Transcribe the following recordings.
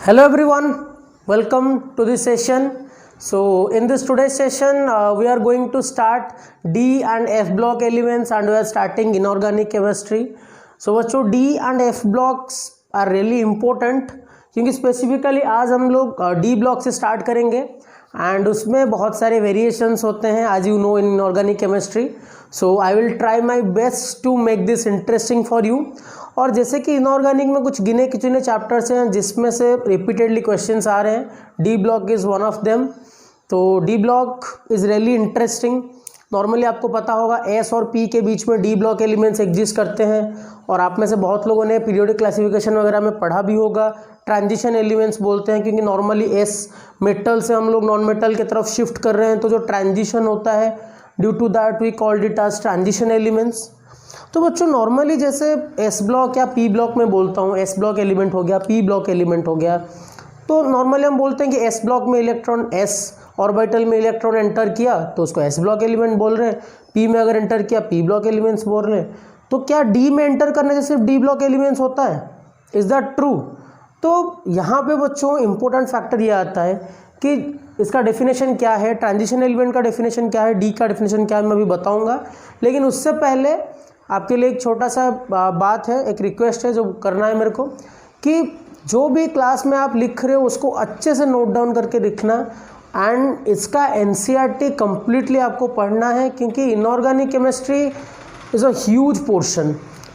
Hello everyone, welcome to this session. So in this today's session we are going to start D and F block elements and we are starting inorganic chemistry. So बच्चों D and F blocks are really important क्योंकि specifically आज हम लोग D block से start करेंगे and उसमें बहुत सारे वेरिएशंस होते हैं as you know in inorganic chemistry. So I will try my best to make this interesting for you. और जैसे कि इनऑर्गेनिक में कुछ गिने चुने चैप्टर्स हैं जिसमें से रिपीटेडली क्वेश्चंस आ रहे हैं. D block is one of them. तो D block is really interesting. Normally आपको पता होगा एस और पी के बीच में डी ब्लॉक एलिमेंट्स एग्जिस्ट करते हैं और आप में से बहुत लोगों ने पीरियोडिक क्लासिफिकेशन वगैरह में पढ़ा भी होगा. ट्रांजिशन एलिमेंट्स बोलते हैं क्योंकि नॉर्मली एस मेटल से हम लोग नॉन मेटल की तरफ शिफ्ट कर रहे हैं तो जो ट्रांजिशन होता है due to that we called it as transition elements. तो बच्चों नॉर्मली जैसे एस ब्लॉक या पी ब्लॉक में बोलता हूँ, एस ब्लॉक एलिमेंट हो गया, पी ब्लॉक एलिमेंट हो गया, तो नॉर्मली हम बोलते हैं कि एस ब्लॉक में इलेक्ट्रॉन एस ऑर्बिटल में इलेक्ट्रॉन एंटर किया तो उसको एस ब्लॉक एलिमेंट बोल रहे हैं. पी में अगर एंटर किया पी ब्लॉक एलिमेंट्स बोल रहे हैं. तो क्या डी में एंटर करने से सिर्फ डी ब्लॉक एलिमेंट्स होता है? Is that true? तो यहाँ पे बच्चों इंपॉर्टेंट फैक्टर ये आता है कि इसका डेफिनेशन क्या है, ट्रांजिशन एलिमेंट का डेफिनेशन क्या है, डी का डेफिनेशन क्या है, मैं अभी बताऊँगा. लेकिन उससे पहले आपके लिए एक छोटा सा बात है, एक रिक्वेस्ट है जो करना है मेरे को कि जो भी क्लास में आप लिख रहे हो उसको अच्छे से नोट डाउन करके लिखना एंड इसका एनसीईआरटी कंप्लीटली आपको पढ़ना है क्योंकि inorganic chemistry is a huge portion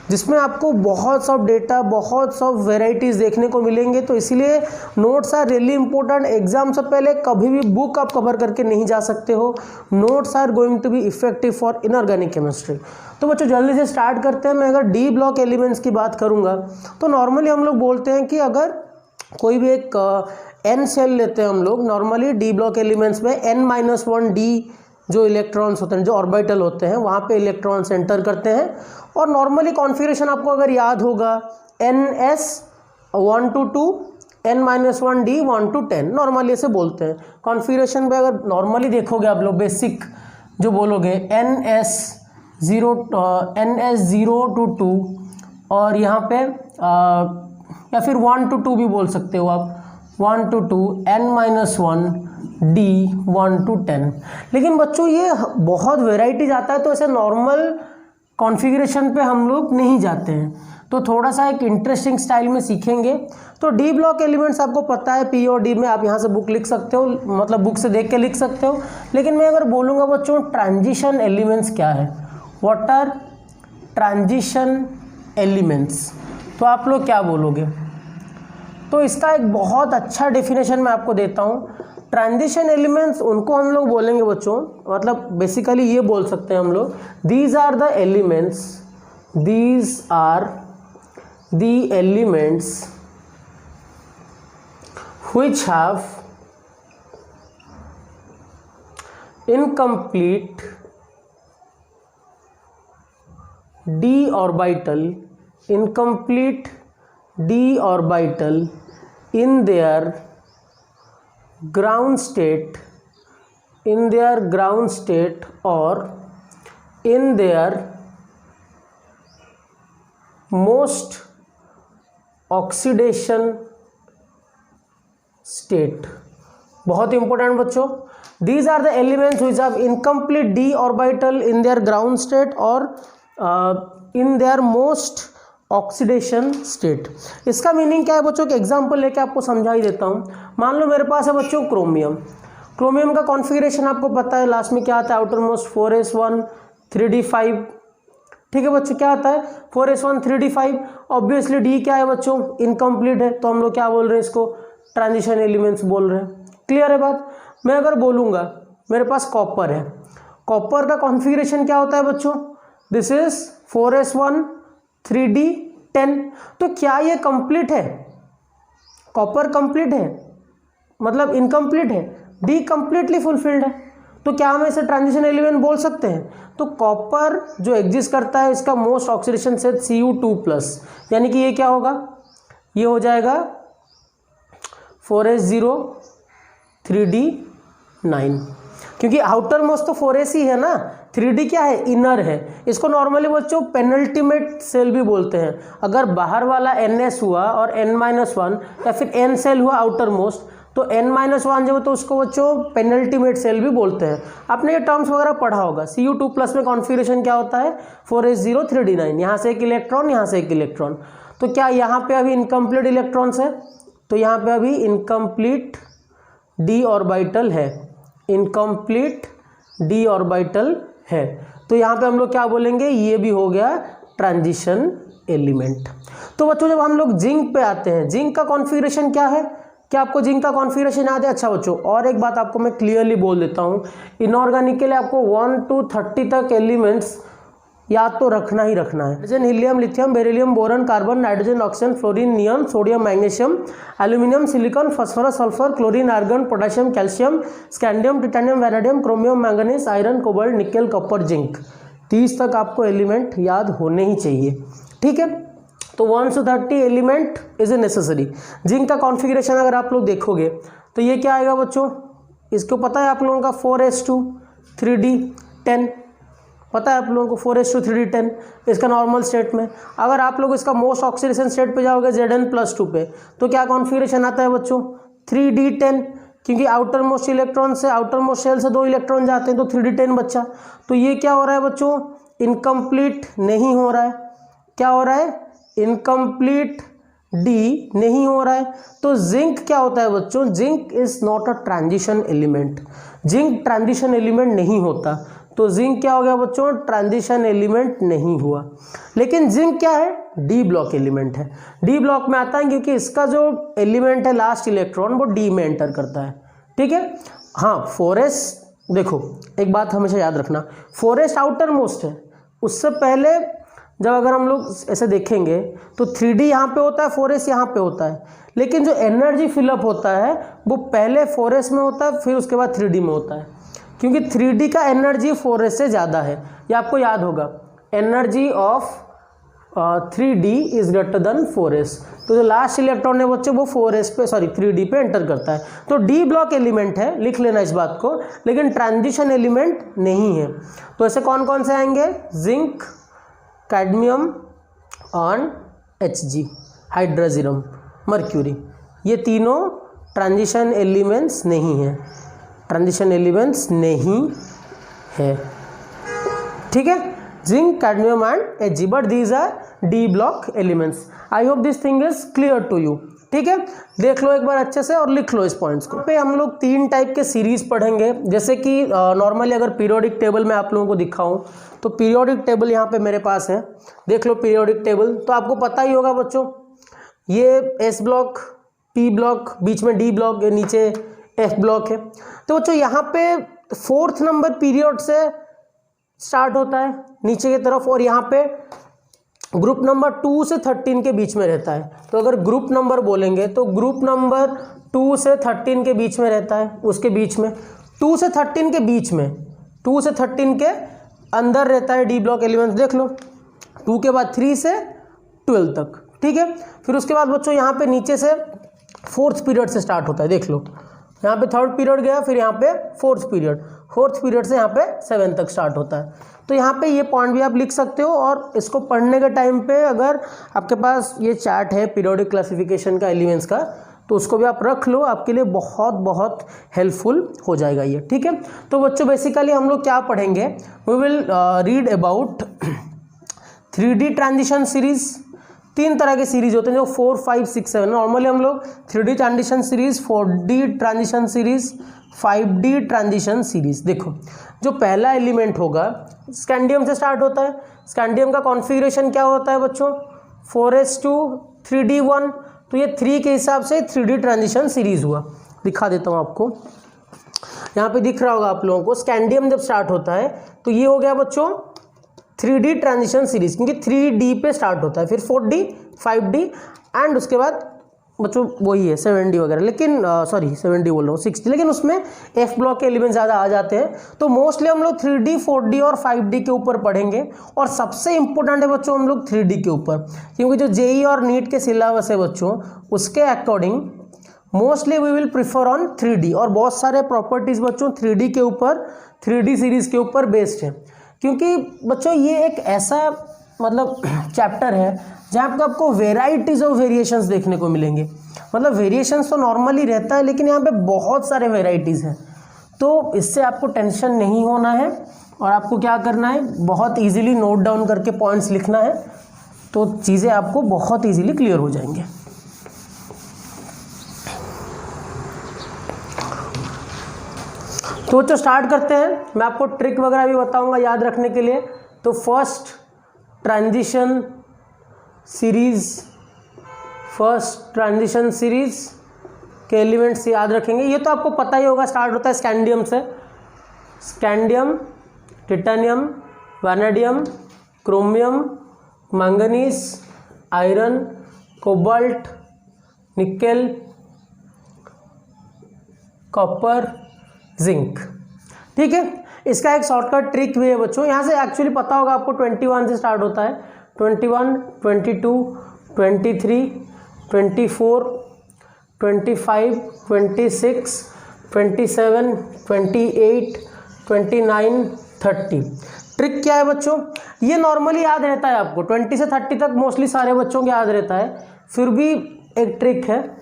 जिसमें आपको बहुत सब डेटा, बहुत सब वेराइटीज़ देखने को मिलेंगे. तो इसीलिए notes are really important. Exam से पहले कभी भी बुक आप कवर करके नहीं जा सकते हो. Notes are going to be effective for inorganic chemistry. तो बच्चों जल्दी से स्टार्ट करते हैं. मैं अगर डी ब्लॉक एलिमेंट्स की बात करूँगा तो नॉर्मली हम लोग बोलते हैं कि अगर कोई भी एक एन सेल लेते हैं हम लोग, नॉर्मली डी ब्लॉक एलिमेंट्स में n-1 डी जो इलेक्ट्रॉन्स होते हैं, जो ऑर्बिटल होते हैं, वहाँ पे इलेक्ट्रॉन्स एंटर करते हैं. और नॉर्मली कॉन्फ़िगरेशन आपको अगर याद होगा ns 1 to 2 n-1 d 1 to 10 normally ऐसे बोलते हैं. कॉन्फ़िगरेशन पे अगर नॉर्मली देखोगे आप लोग बेसिक जो बोलोगे ns 0 to 2 और यहाँ पे या फिर 1 to 2 भी बोल सकते हो आप, 1 to 2 n-1 d 1 to 10. लेकिन बच्चों ये बहुत वेराइटीज आता है तो ऐसे नॉर्मल कॉन्फ़िगरेशन पे हम लोग नहीं जाते हैं. तो थोड़ा सा एक इंटरेस्टिंग स्टाइल में सीखेंगे. तो डी ब्लॉक एलिमेंट्स आपको पता है पी और डी में आप यहाँ से बुक लिख सकते हो, मतलब बुक से देख के लिख सकते हो. लेकिन मैं अगर बोलूँगा बच्चों ट्रांजिशन एलिमेंट्स क्या है, व्हाट आर ट्रांजिशन एलिमेंट्स, तो आप लोग क्या बोलोगे? तो इसका एक बहुत अच्छा डेफिनेशन मैं आपको देता हूँ. ट्रांजिशन एलिमेंट्स उनको हम लोग बोलेंगे बच्चों, मतलब बेसिकली ये बोल सकते हैं हम लोग, these are the elements which have incomplete d orbital in their ground state or in their most oxidation state. बहुत इंपॉर्टेंट बच्चों, these are the elements which have incomplete d orbital in their ground state or in their most oxidation state. इसका meaning क्या है बच्चों? के example लेके आपको समझा ही देता हूँ. मान लो मेरे पास है बच्चों क्रोमियम का कॉन्फ़िगरेशन आपको पता है, लास्ट में क्या आता है, आउटर मोस्ट 4s1 3d5. ठीक है बच्चों, क्या आता है 4s1 3d5. ऑब्वियसली डी क्या है बच्चों? इनकम्प्लीट है, तो हम लोग क्या बोल रहे हैं इसको? ट्रांजिशन एलिमेंट्स बोल रहे हैं. क्लियर है बात? मैं अगर बोलूँगा मेरे पास कॉपर है, कॉपर का कॉन्फ़िगरेशन क्या होता है बच्चों? This is 4s1 3d10. तो क्या ये कंप्लीट है? कॉपर कंप्लीट है, मतलब इनकम्प्लीट है. डी कंप्लीटली फुलफिल्ड है. तो क्या हम इसे ट्रांजिशन एलिमेंट बोल सकते हैं? तो कॉपर जो एग्जिस्ट करता है इसका मोस्ट ऑक्सीडेशन स्टेट Cu2+, यानी कि ये क्या होगा? ये हो जाएगा 4s0 3d9. क्योंकि आउटर मोस्ट तो 4s ही है ना, 3D क्या है, इनर है। इसको नॉर्मली बच्चों पेनल्टीमेट सेल भी बोलते हैं। अगर बाहर वाला ns हुआ और n-1 या फिर n सेल हुआ आउटर मोस्ट, तो n-1 जब तो उसको बच्चों पेनल्टीमेट सेल भी बोलते हैं। आपने ये टर्म्स वगैरह पढ़ा होगा। Cu2+ में कॉन्फ़िगरेशन क्या होता है, 4s0 3d9, यहाँ से एक इलेक्ट्रॉन, यहाँ से एक इलेक्ट्रॉन। तो क्या यहाँ पे अभी इनकम्प्लीट इलेक्ट्रॉन्स है, तो यहाँ पे अभी इनकम्प्लीट d ऑर्बिटल है, इनकम्प्लीट d ऑर्बिटल है। तो यहाँ पे हम लोग क्या बोलेंगे, ये भी हो गया ट्रांजिशन एलिमेंट। तो बच्चों जब हम लोग जिंक पे आते हैं, जिंक का कॉन्फ़िगरेशन क्या है, क्या आपको जिंक का कॉन्फ़िगरेशन याद है? अच्छा बच्चों, और एक बात आपको मैं क्लियरली बोल देता हूँ, इनऑर्गेनिक के लिए आपको 1 to 30 तक एलिमेंट्स याद तो रखना ही रखना है। Hydrogen, helium, lithium, beryllium, boron, carbon, nitrogen, oxygen, fluorine, neon, sodium, magnesium, aluminium, silicon, phosphorus, sulphur, chlorine, argon, potassium, calcium, scandium, titanium, vanadium, chromium, manganese, iron, cobalt, nickel, copper, zinc. 30 तक आपको element याद होने ही चाहिए, ठीक है। तो 1 to 30 element is a necessary. Zinc का configuration अगर आप लोग देखोगे तो ये क्या आएगा बच्चों, इसको पता है आप लोगों का 4s2 3d10, पता है आप लोगों को 4s2 3d10 इसका नॉर्मल स्टेट में। अगर आप लोग इसका मोस्ट ऑक्सीडेशन स्टेट पे जाओगे Zn+2 पे, तो क्या कॉन्फ़िगरेशन आता है बच्चों, 3d10, क्योंकि आउटर मोस्ट इलेक्ट्रॉन से, आउटर मोस्ट शेल से 2 इलेक्ट्रॉन जाते हैं, तो 3d10 बच्चा। तो ये क्या हो रहा है बच्चों, इनकम्प्लीट नहीं हो रहा है, क्या हो रहा है, इनकम्प्लीट D नहीं हो रहा है। तो जिंक क्या होता है बच्चों, zinc is not a transition element, zinc transition element नहीं होता। तो जिंक क्या हो गया बच्चों, ट्रांजिशन एलिमेंट नहीं हुआ। लेकिन जिंक क्या है, डी ब्लॉक एलिमेंट है। डी ब्लॉक में आता है क्योंकि इसका जो एलिमेंट है लास्ट इलेक्ट्रॉन वो डी में एंटर करता है, ठीक है। हाँ 4s, देखो एक बात हमेशा याद रखना, 4s आउटर मोस्ट है। उससे पहले जब अगर हम लोग ऐसे देखेंगे तो 3D यहाँ पे होता है, 4s यहाँ पे होता है, लेकिन जो एनर्जी फिलअप होता है वो पहले 4s में होता है, फिर उसके बाद 3D में होता है, क्योंकि 3D का एनर्जी 4s से ज़्यादा है। ये आपको याद होगा, energy of 3D is greater than 4s। तो जो लास्ट इलेक्ट्रॉन है बच्चे वो 4s पे, सॉरी 3D पे एंटर करता है। तो डी ब्लॉक एलिमेंट है, लिख लेना इस बात को, लेकिन ट्रांजिशन एलिमेंट नहीं है। तो ऐसे कौन कौन से आएंगे, जिंक, कैडमियम और Hg, हाइड्रोजियम, मर्क्यूरी, ये तीनों ट्रांजिशन एलिमेंट्स नहीं हैं, ट्रांजिशन एलिमेंट्स नहीं है, ठीक है। Zinc, cadmium and Hg, but these are D block elements. I hope this thing is clear to you, ठीक है। देख लो एक बार अच्छे से और लिख लो इस पॉइंट्स को। पे हम लोग 3 टाइप के सीरीज पढ़ेंगे। जैसे कि नॉर्मली अगर पीरियोडिक टेबल में आप लोगों को दिखाऊं तो पीरियोडिक टेबल यहाँ पे मेरे पास है, देख लो पीरियोडिक टेबल। तो आपको पता ही होगा बच्चों, ये S ब्लॉक, P ब्लॉक, बीच में D ब्लॉक, नीचे F ब्लॉक है। तो बच्चों यहाँ पे 4th नंबर पीरियड से स्टार्ट होता है नीचे की तरफ, और यहाँ पे ग्रुप नंबर 2 से 13 के बीच में रहता है। तो अगर ग्रुप नंबर बोलेंगे तो ग्रुप नंबर 2 से 13 के बीच में रहता है, उसके बीच में 2 से 13 के बीच में, 2 से 13 के अंदर रहता है डी ब्लॉक एलिमेंट्स। देख लो 2 के बाद 3 से 12 तक, ठीक है। फिर उसके बाद बच्चों यहाँ पे नीचे से 4th पीरियड से स्टार्ट होता है, देख लो यहाँ पे 3rd पीरियड गया, फिर यहाँ पे 4th पीरियड, 4th पीरियड से यहाँ पे 7 तक स्टार्ट होता है। तो यहाँ पे ये पॉइंट भी आप लिख सकते हो, और इसको पढ़ने के टाइम पे अगर आपके पास ये चार्ट है पीरियोडिक क्लासिफिकेशन का एलिमेंट्स का, तो उसको भी आप रख लो, आपके लिए बहुत बहुत हेल्पफुल हो जाएगा ये, ठीक है। तो बच्चों बेसिकली हम लोग क्या पढ़ेंगे, we will read about 3D transition series. 3 तरह के सीरीज होते हैं जो 4, 5, 6, 7। नॉर्मली हम लोग 3D transition series, 4D transition series, 5D transition series. देखो जो पहला एलिमेंट होगा स्कैंडियम से स्टार्ट होता है। स्कैंडियम का कॉन्फ़िगरेशन क्या होता है बच्चों, 4s2 3d1। तो ये 3 के हिसाब से 3D ट्रांजिशन सीरीज हुआ। दिखा देता हूँ आपको, यहाँ पे दिख रहा होगा आप लोगों को। स्कैंडियम जब स्टार्ट होता है तो ये हो गया बच्चों 3D ट्रांजिशन सीरीज, क्योंकि 3D पे स्टार्ट होता है, फिर 4D, 5D एंड उसके बाद बच्चों वही है 7D वगैरह, लेकिन सॉरी 7D बोल रहा हूँ 6D, लेकिन उसमें F ब्लॉक के एलिमेंट ज़्यादा आ जाते हैं। तो मोस्टली हम लोग 3D, 4D और 5D के ऊपर पढ़ेंगे, और सबसे इंपॉर्टेंट है बच्चों हम लोग 3D के ऊपर, क्योंकि जो JEE और नीट के सिलेबस है बच्चों उसके according mostly we will prefer on 3D, और बहुत सारे प्रॉपर्टीज़ बच्चों 3D के ऊपर, 3D सीरीज़ के ऊपर बेस्ड है, क्योंकि बच्चों ये एक ऐसा मतलब चैप्टर है जहाँ पर आपको वेराइटीज़ ऑफ वेरिएशंस देखने को मिलेंगे। मतलब वेरिएशंस तो नॉर्मली रहता है, लेकिन यहाँ पे बहुत सारे वेराइटीज़ हैं, तो इससे आपको टेंशन नहीं होना है, और आपको क्या करना है, बहुत इजीली नोट डाउन करके पॉइंट्स लिखना है, तो चीज़ें आपको बहुत इजीली क्लियर हो जाएंगे। तो बच्चों स्टार्ट करते हैं। मैं आपको ट्रिक वगैरह भी बताऊंगा याद रखने के लिए। तो फर्स्ट ट्रांजिशन सीरीज के एलिमेंट्स याद रखेंगे। ये तो आपको पता ही होगा, स्टार्ट होता है स्कैंडियम से। Scandium, titanium, vanadium, chromium, manganese, iron, cobalt, nickel, copper, zinc. ठीक है, इसका एक शॉर्टकट ट्रिक भी है बच्चों। यहाँ से एक्चुअली पता होगा आपको 21 से स्टार्ट होता है। 21, 22, 23, 24, 25, 26, 27, 28, 29, 30। ट्रिक क्या है बच्चों, ये नॉर्मली याद रहता है आपको, 20 से 30 तक मोस्टली सारे बच्चों को याद रहता है। फिर भी एक ट्रिक है,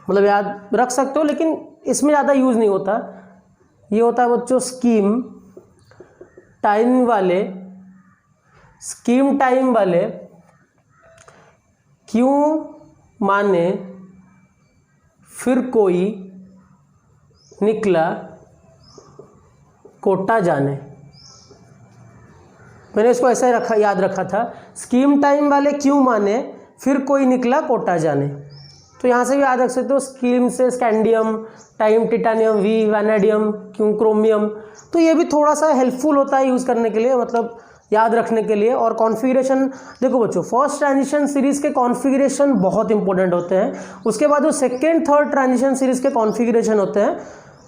मतलब याद रख सकते हो, लेकिन इसमें ज़्यादा यूज़ नहीं होता। ये होता है बच्चों स्कीम टाइम वाले क्यों माने फिर कोई निकला कोटा जाने। मैंने इसको ऐसा ही याद रखा था, स्कीम टाइम वाले क्यों माने फिर कोई निकला कोटा जाने। तो यहाँ से भी याद रख सकते हो, स्कीम से scandium, time titanium, we vanadium, क्यों क्रोमियम। तो ये भी थोड़ा सा हेल्पफुल होता है यूज़ करने के लिए, मतलब याद रखने के लिए। और कॉन्फ़िगरेशन देखो बच्चों, फर्स्ट ट्रांजिशन सीरीज़ के कॉन्फ़िगरेशन बहुत इंपॉर्टेंट होते हैं। उसके बाद जो सेकेंड थर्ड ट्रांजिशन सीरीज़ के कॉन्फ़िगरेशन होते हैं,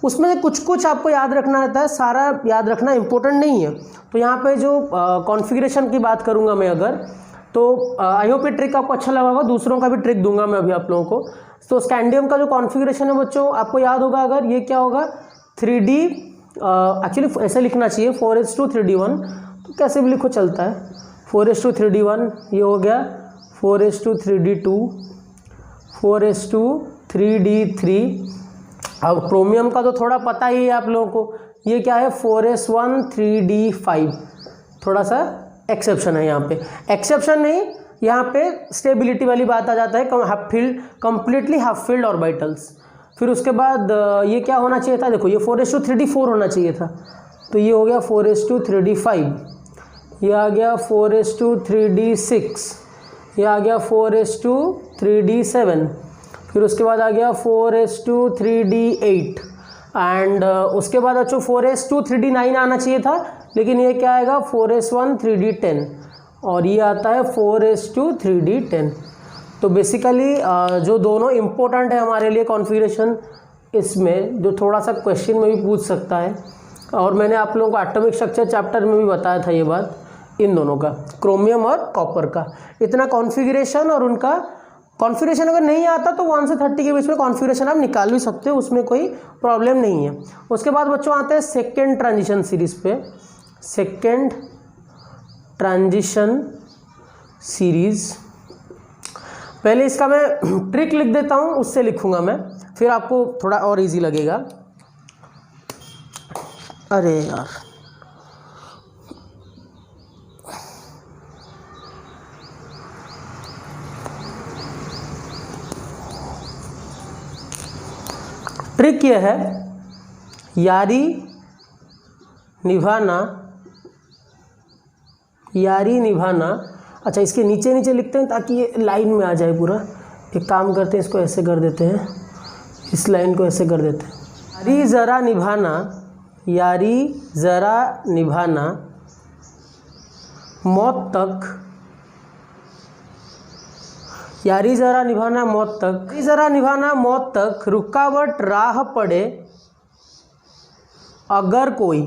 उसमें कुछ आपको याद रखना रहता है, सारा याद रखना इंपॉर्टेंट नहीं है। तो यहाँ पे जो कॉन्फ़िगरेशन की बात करूँगा मैं अगर, तो आई होप ये ट्रिक आपको अच्छा लगा होगा। दूसरों का भी ट्रिक दूंगा मैं अभी आप लोगों को। तो स्कैंडियम का जो कॉन्फ़िगरेशन है बच्चों, आपको याद होगा अगर, ये क्या होगा 3D, एक्चुअली ऐसे लिखना चाहिए 4:3D1, तो कैसे भी लिखो चलता है। 4:3D1 ये हो गया, 4:3D2, 4:3D3। अब क्रोमियम का तो थोड़ा पता ही है आप लोगों को, ये क्या है 4:1,3D5। थोड़ा सा एक्सेप्शन है यहाँ पे, एक्सेप्शन नहीं, यहाँ पे स्टेबिलिटी वाली बात आ जाता है, half field, completely half field orbitals. फिर उसके बाद ये क्या होना चाहिए था, देखो ये 4:3D4 होना चाहिए था, तो ये हो गया 4:3D5, ये आ गया 4:3D6, ये आ गया 4:3D7, फिर उसके बाद आ गया 4:3D8, एंड उसके बाद अच्छा 4:3D9 आना चाहिए था, लेकिन ये क्या आएगा 4:1,3D10, और ये आता है 4:3D10। तो बेसिकली जो दोनों इम्पोर्टेंट है हमारे लिए कॉन्फ़िगरेशन, इसमें जो थोड़ा सा क्वेश्चन में भी पूछ सकता है, और मैंने आप लोगों को एटॉमिक स्ट्रक्चर चैप्टर में भी बताया था ये बात, इन दोनों का, क्रोमियम और कॉपर का, इतना कॉन्फ़िगरेशन। और उनका कॉन्फ़िगरेशन अगर नहीं आता तो 1 से 30 के बीच में कॉन्फ़िगरेशन आप निकाल भी सकते हो, उसमें कोई प्रॉब्लम नहीं है। उसके बाद बच्चों आते हैं सेकेंड ट्रांजिशन सीरीज़ पे। सेकेंड ट्रांजिशन सीरीज़, पहले इसका मैं ट्रिक लिख देता हूँ, उससे लिखूँगा मैं, फिर आपको थोड़ा और इजी लगेगा। अरे यार, ट्रिक यह है, यारी निभाना। अच्छा, इसके नीचे नीचे लिखते हैं ताकि ये लाइन में आ जाए पूरा। एक काम करते हैं, इसको ऐसे कर देते हैं, इस लाइन को ऐसे कर देते हैं। यारी ज़रा निभाना मौत तक, यारी ज़रा निभाना मौत तक रुकावट राह पड़े अगर कोई।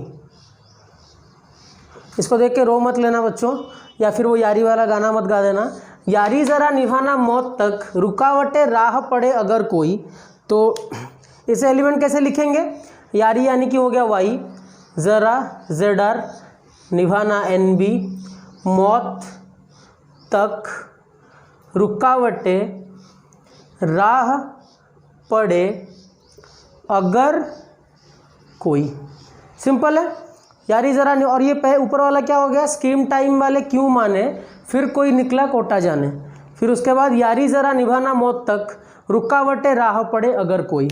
इसको देख के रो मत लेना बच्चों, या फिर वो यारी वाला गाना मत गा देना। यारी ज़रा निभाना मौत तक, रुकावटें राह पड़े अगर कोई, तो इसे एलिमेंट कैसे लिखेंगे, यारी यानी कि हो गया वाई, ज़रा ZR, निभाना NB, मौत तक, रुकावटें, राह पड़े अगर कोई। सिंपल है, यारी ज़रा। और ये ऊपर वाला क्या हो गया, स्क्रीन टाइम वाले क्यों माने, फिर कोई निकला कोटा जाने, फिर उसके बाद यारी ज़रा निभाना मौत तक, रुकावटें राह पड़े अगर कोई।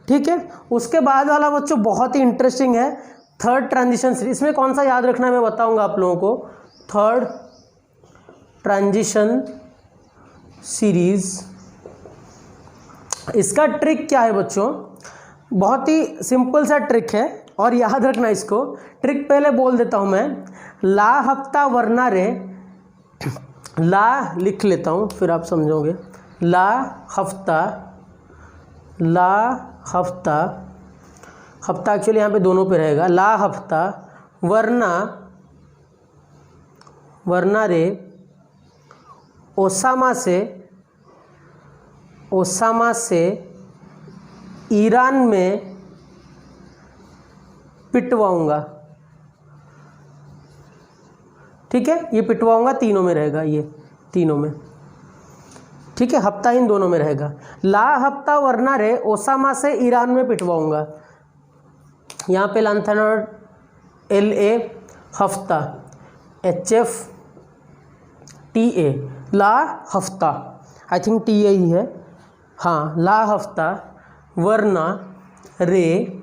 ठीक है, उसके बाद वाला बच्चों बहुत ही इंटरेस्टिंग है, थर्ड ट्रांजिशन सीरीज। इसमें कौन सा याद रखना है मैं बताऊंगा आप लोगों को, थर्ड ट्रांजिशन सीरीज। इसका ट्रिक क्या है बच्चों, बहुत ही सिंपल सा ट्रिक है और याद रखना इसको। ट्रिक पहले बोल देता हूं मैं, ला हफ्ता वरना रे, ला लिख लेता हूं फिर आप समझोगे, ला हफ्ता, ला हफ्ता, हफ्ता एक्चुअली यहाँ पे दोनों पे रहेगा, ला हफ्ता वरना, वरना रे, ओसामा से, ओसामा से ईरान में पिटवाऊंगा। ठीक है, ये पिटवाऊंगा तीनों में रहेगा, ये तीनों में। ठीक है, हफ्ता इन दोनों में रहेगा। ला हफ्ता वरना रे, ओसामा से ईरान में पिटवाऊंगा। यहाँ पे लांथानॉइड LA, हफ्ता HFTA, ला हफ्ता, आई थिंक TA ही है, हाँ, ला हफ्ता वरना रे,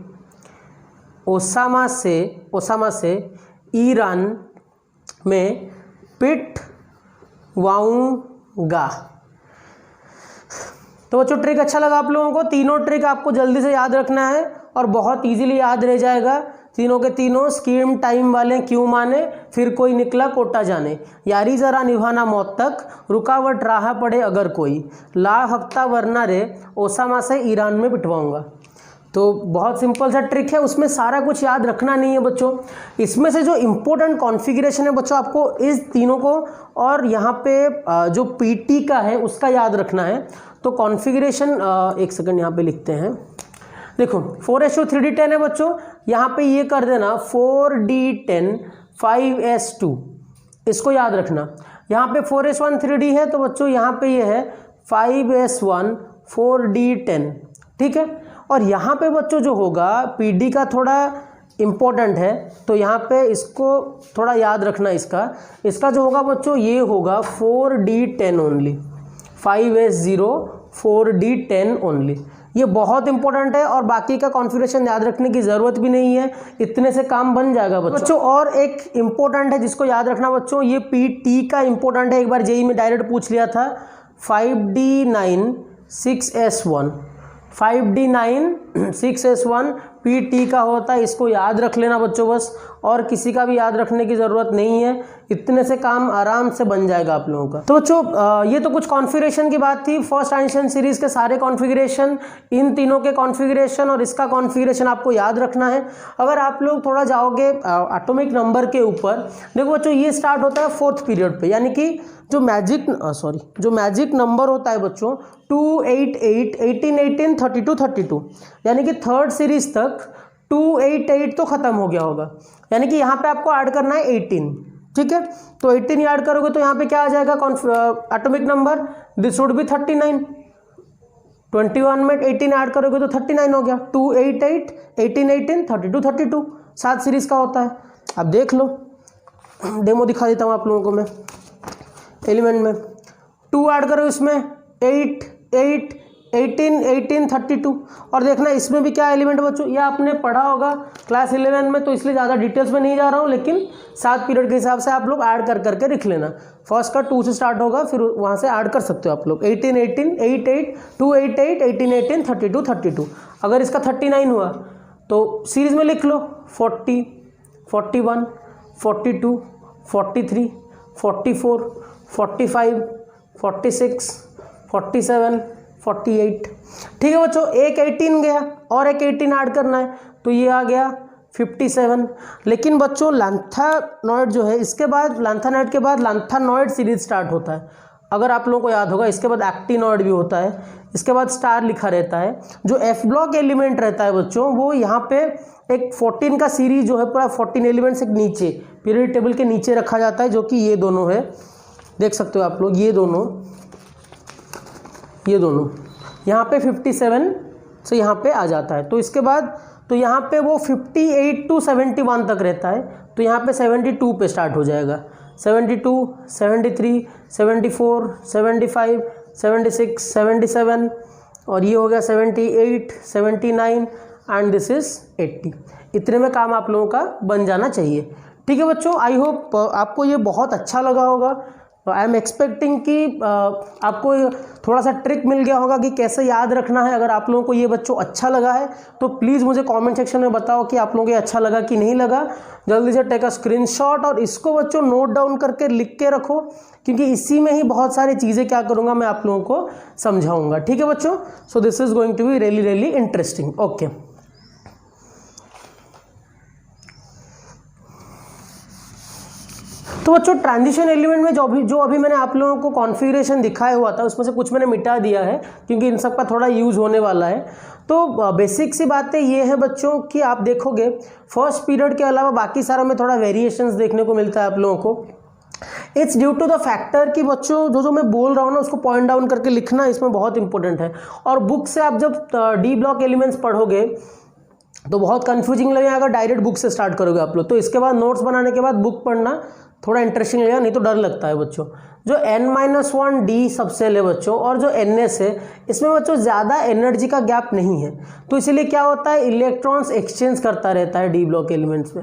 ओसामा से, ओसामा से ईरान में पिटवाऊंगा। तो बच्चों ट्रिक अच्छा लगा आप लोगों को, तीनों ट्रिक आपको जल्दी से याद रखना है और बहुत इजीली याद रह जाएगा। तीनों के तीनों स्कीम टाइम वाले क्यों माने, फिर कोई निकला कोटा जाने, यारी ज़रा निभाना मौत तक, रुकावट राह पड़े अगर कोई, ला हफ्ता वरना रे, ओसामा से ईरान में पिटवाऊंगा। तो बहुत सिंपल सा ट्रिक है, उसमें सारा कुछ याद रखना नहीं है बच्चों। इसमें से जो इम्पोर्टेंट कॉन्फ़िगरेशन है बच्चों, आपको इस तीनों को और यहाँ पे जो PT का है उसका याद रखना है। तो कॉन्फ़िगरेशन एक सेकंड यहाँ पे लिखते हैं, देखो 4:3D10 है बच्चों, यहाँ पे ये कर देना 4D10 5S2, इसको याद रखना। यहाँ पे 4S1 है तो बच्चों यहाँ पे ये है 5S1 4D10। ठीक है, और यहाँ पे बच्चों जो होगा PD का थोड़ा इम्पोर्टेंट है, तो यहाँ पे इसको थोड़ा याद रखना। इसका जो होगा बच्चों ये होगा 4D10 only, 5S0 4D10 only. ये बहुत इंपॉर्टेंट है और बाकी का कॉन्फ़िगरेशन याद रखने की ज़रूरत भी नहीं है, इतने से काम बन जाएगा बच्चों। और एक इम्पोर्टेंट है जिसको याद रखना बच्चों, ये PT का इम्पोर्टेंट है, एक बार JEE में डायरेक्ट पूछ लिया था, 5D9 6S1, 5D9 6S1 PT का होता है, इसको याद रख लेना बच्चों बस, और किसी का भी याद रखने की ज़रूरत नहीं है, इतने से काम आराम से बन जाएगा आप लोगों का। तो बच्चों ये तो कुछ कॉन्फ़िगरेशन की बात थी, फर्स्ट ट्रांजिशन सीरीज़ के सारे कॉन्फ़िगरेशन, इन तीनों के कॉन्फ़िगरेशन और इसका कॉन्फ़िगरेशन आपको याद रखना है। अगर आप लोग थोड़ा जाओगे एटॉमिक नंबर के ऊपर, देखो बच्चों ये स्टार्ट होता है 4th पीरियड पे, यानी कि जो मैजिक नंबर होता है बच्चों 2 8 8 18 18 32 32, यानी कि थर्ड सीरीज तक 2 8 8 तो ख़त्म हो गया होगा, यानी कि यहाँ पे आपको ऐड करना है 18। ठीक है, तो 18 ऐड करोगे तो यहाँ पे क्या आ जाएगा atomic number, this would be 39। 21 में 18 ऐड करोगे तो 39 हो गया, 2 8 8 18 18 32 32, 7 सीरीज का होता है। अब देख लो, डेमो दिखा देता हूँ आप लोगों को मैं। एलिमेंट में 2 ऐड करो, इसमें 8 8 18 18 32, और देखना इसमें भी क्या एलिमेंट बच्चों, ये आपने पढ़ा होगा क्लास 11 में, तो इसलिए ज़्यादा डिटेल्स में नहीं जा रहा हूँ, लेकिन 7 पीरियड के हिसाब से आप लोग ऐड कर करके लिख लेना। फर्स्ट का 2 से स्टार्ट होगा, फिर वहाँ से ऐड कर सकते हो आप लोग, 18 18 8 8 2 8 8 18 18 32 32। अगर इसका 39 हुआ तो सीरीज़ में लिख लो 40 41 42 43 44 45 46 47 48। ठीक है बच्चों, एक 18 गया और एक 18 ऐड करना है, तो ये आ गया 57। लेकिन बच्चों लांथानॉइड जो है, इसके बाद लांथानॉइड के बाद लांथानॉइड सीरीज स्टार्ट होता है। अगर आप लोगों को याद होगा, इसके बाद एक्टिनॉइड भी होता है, इसके बाद स्टार लिखा रहता है। जो एफ ब्लॉक एलिमेंट रहता है बच्चों, वो यहाँ पे एक 14 का सीरीज जो है पूरा 14 एलिमेंट्स एक नीचे पीरियड टेबल के नीचे रखा जाता है, जो कि ये दोनों है, देख सकते हो आप लोग, ये दोनों यहाँ पे 57 से यहाँ पे आ जाता है। तो इसके बाद तो यहाँ पे वो 58 to 71 तक रहता है, तो यहाँ पे 72 पे स्टार्ट हो जाएगा, 72, 73, 74, 75, 76, 77 और ये हो गया 78, 79 एंड दिस इज़ 80। इतने में काम आप लोगों का बन जाना चाहिए। ठीक है बच्चों, आई होप आपको ये बहुत अच्छा लगा होगा। आई एम एक्सपेक्टिंग कि आपको थोड़ा सा ट्रिक मिल गया होगा कि कैसे याद रखना है। अगर आप लोगों को ये बच्चों अच्छा लगा है तो प्लीज़ मुझे कमेंट सेक्शन में बताओ कि आप लोगों को ये अच्छा लगा कि नहीं लगा। जल्दी से टेक अ स्क्रीनशॉट और इसको बच्चों नोट डाउन करके लिख के रखो, क्योंकि इसी में ही बहुत सारी चीज़ें क्या करूँगा मैं आप लोगों को समझाऊँगा। ठीक है बच्चों, so this is going to be really interesting. Okay, तो बच्चों ट्रांजिशन एलिमेंट में जो अभी मैंने आप लोगों को कॉन्फ़िगरेशन दिखाया हुआ था, उसमें से कुछ मैंने मिटा दिया है क्योंकि इन सब का थोड़ा यूज़ होने वाला है। तो बेसिक सी बातें ये हैं बच्चों कि आप देखोगे फर्स्ट पीरियड के अलावा बाकी सारों में थोड़ा वेरिएशंस देखने को मिलता है आप लोगों को। It's due to the factor कि बच्चों जो मैं बोल रहा हूँ ना, उसको पॉइंट डाउन करके लिखना इसमें बहुत इंपॉर्टेंट है। और बुक से आप जब डी ब्लॉक एलिमेंट्स पढ़ोगे तो बहुत कन्फ्यूजिंग लगेगा अगर डायरेक्ट बुक से स्टार्ट करोगे आप लोग। तो इसके बाद नोट्स बनाने के बाद बुक पढ़ना थोड़ा इंटरेस्टिंग लगेगा, नहीं तो डर लगता है बच्चों। जो n-1 डी सबसेल है बच्चों और जो ns है, इसमें बच्चों ज़्यादा एनर्जी का गैप नहीं है, तो इसीलिए क्या होता है इलेक्ट्रॉन्स एक्सचेंज करता रहता है डी ब्लॉक एलिमेंट्स में।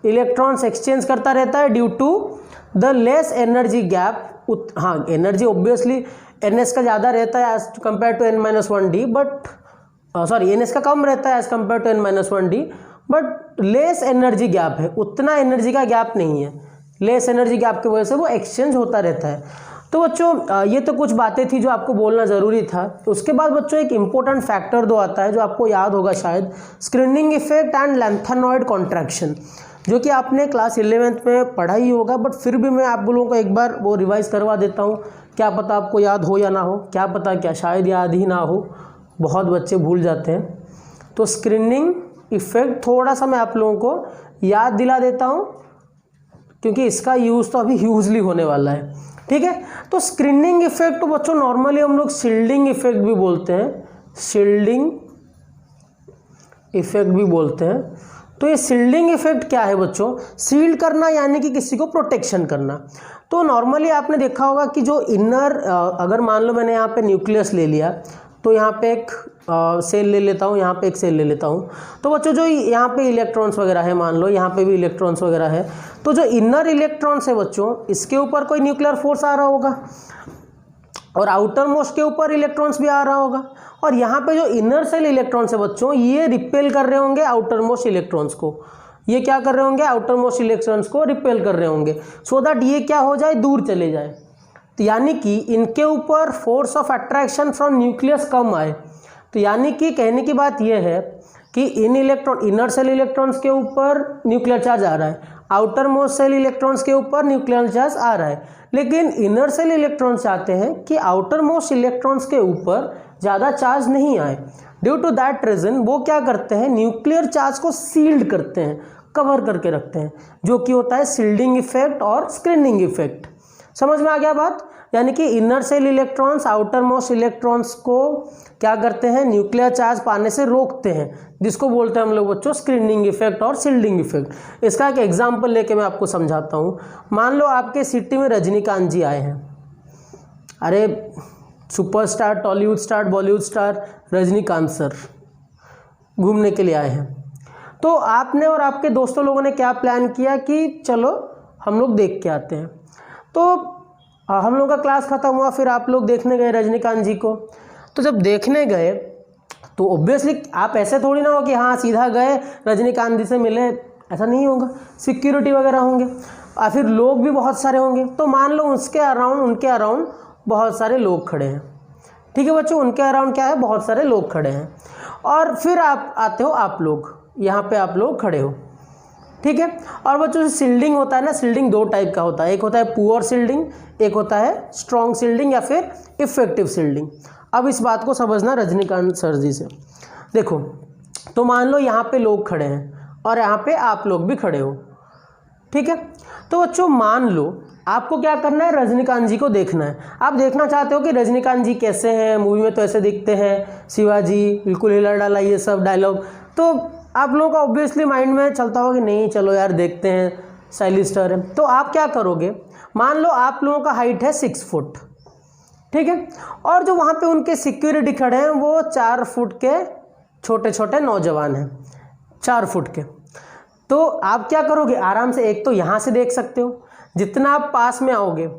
इलेक्ट्रॉन्स एक्सचेंज करता रहता है due to the less energy gap. हाँ, एनर्जी ऑब्वियसली ns का ज़्यादा रहता है as compare to n-1 D, but sorry ns का कम रहता है as compare to n-1 D, but less energy gap है, उतना एनर्जी का गैप नहीं है। लेस एनर्जी गैप की वजह से वो एक्सचेंज होता रहता है। तो बच्चों ये तो कुछ बातें थी जो आपको बोलना ज़रूरी था। उसके बाद बच्चों एक इंपॉर्टेंट फैक्टर दो आता है जो आपको याद होगा शायद, screening effect and lanthanoid contraction, जो कि आपने क्लास 11th में पढ़ा ही होगा, बट फिर भी मैं आप लोगों को एक बार वो रिवाइज़ करवा देता हूँ। क्या पता आपको याद हो या ना हो, क्या पता, क्या शायद याद ही ना हो, बहुत बच्चे भूल जाते हैं। तो स्क्रीनिंग इफेक्ट थोड़ा सा मैं आप लोगों को याद दिला देता हूँ, क्योंकि इसका यूज़ तो अभी ह्यूजली होने वाला है। ठीक है, तो स्क्रीनिंग इफेक्ट तो बच्चों नॉर्मली हम लोग शील्डिंग इफेक्ट भी बोलते हैं, शील्डिंग इफेक्ट भी बोलते हैं। तो ये शील्डिंग इफेक्ट क्या है बच्चों? शील्ड करना यानी कि किसी को प्रोटेक्शन करना। तो नॉर्मली आपने देखा होगा कि जो इनर, अगर मान लो मैंने यहाँ पे न्यूक्लियस ले लिया, तो यहाँ पे एक सेल ले लेता हूँ, यहाँ पे एक सेल ले लेता हूँ। तो बच्चों जो यहाँ पे इलेक्ट्रॉन्स वगैरह है, मान लो यहाँ पे भी इलेक्ट्रॉन्स वगैरह है, तो जो इनर इलेक्ट्रॉन्स है बच्चों, इसके ऊपर कोई न्यूक्लियर फोर्स आ रहा होगा और आउटर मोस्ट के ऊपर इलेक्ट्रॉन्स भी आ रहा होगा, और यहाँ पे जो इनर सेल इलेक्ट्रॉन्स है बच्चों, ये रिपेल कर रहे होंगे आउटर मोस्ट इलेक्ट्रॉन्स को। ये क्या कर रहे होंगे? आउटर मोस्ट इलेक्ट्रॉन्स को रिपेल कर रहे होंगे, सो दैट ये क्या हो जाए, दूर चले जाए। तो यानी कि इनके ऊपर force of attraction from nucleus कम आए। तो यानी कि कहने की बात यह है कि इनर सेल इलेक्ट्रॉन्स के ऊपर न्यूक्लियर चार्ज आ रहा है, आउटर मोस्ट सेल इलेक्ट्रॉन्स के ऊपर न्यूक्लियर चार्ज आ रहा है, लेकिन इनर सेल इलेक्ट्रॉन्स चाहते हैं कि आउटर मोस्ट इलेक्ट्रॉन्स के ऊपर ज़्यादा चार्ज नहीं आए। ड्यू टू दैट रीज़न वो क्या करते हैं, न्यूक्लियर चार्ज को सील्ड करते हैं, कवर करके रखते हैं, जो कि होता है शील्डिंग इफेक्ट और स्क्रीनिंग इफेक्ट। समझ में आ गया बात? यानी कि inner cell electrons outer most electrons को क्या करते हैं, न्यूक्लियर चार्ज पाने से रोकते हैं, जिसको बोलते हैं हम लोग बच्चों स्क्रीनिंग इफेक्ट और शील्डिंग इफेक्ट। इसका एक एग्जांपल लेके मैं आपको समझाता हूँ। मान लो आपके सिटी में रजनीकांत जी आए हैं, अरे superstar, Tollywood star, Bollywood star Rajinikanth sir घूमने के लिए आए हैं। तो आपने और आपके दोस्तों लोगों ने क्या प्लान किया कि चलो हम लोग देख के आते हैं। तो हम लोग का क्लास ख़त्म हुआ, फिर आप लोग देखने गए रजनीकांत जी को। तो जब देखने गए तो ऑब्वियसली आप ऐसे थोड़ी ना हो कि हाँ सीधा गए रजनीकांत जी से मिले, ऐसा नहीं होगा, सिक्योरिटी वगैरह होंगे और फिर लोग भी बहुत सारे होंगे। तो मान लो उनके अराउंड बहुत सारे लोग खड़े हैं। ठीक है बच्चों, उनके अराउंड क्या है, बहुत सारे लोग खड़े हैं। और फिर आप आते हो, आप लोग यहाँ पे आप लोग खड़े हो। ठीक है। और बच्चों शील्डिंग होता है ना, शील्डिंग दो टाइप का होता है, एक होता है पुअर शील्डिंग, एक होता है स्ट्रॉन्ग शील्डिंग या फिर इफेक्टिव शील्डिंग। अब इस बात को समझना रजनीकांत सर जी से। देखो, तो मान लो यहाँ पे लोग खड़े हैं और यहाँ पे आप लोग भी खड़े हो, ठीक है। तो बच्चों मान लो आपको क्या करना है, रजनीकांत जी को देखना है। आप देखना चाहते हो कि रजनीकांत जी कैसे हैं, मूवी में तो ऐसे दिखते हैं, शिवाजी बिल्कुल हिला डाला, ये सब डायलॉग, तो आप लोगों का ऑब्वियसली माइंड में चलता होगा कि नहीं चलो यार देखते हैं, स्टाइलिश स्टार है। तो आप क्या करोगे, मान लो आप लोगों का हाइट है 6 फुट, ठीक है, और जो वहाँ पे उनके सिक्योरिटी खड़े हैं वो 4 फुट के छोटे छोटे नौजवान हैं, 4 फुट के। तो आप क्या करोगे, आराम से एक तो यहाँ से देख सकते हो, जितना आप पास में आओगे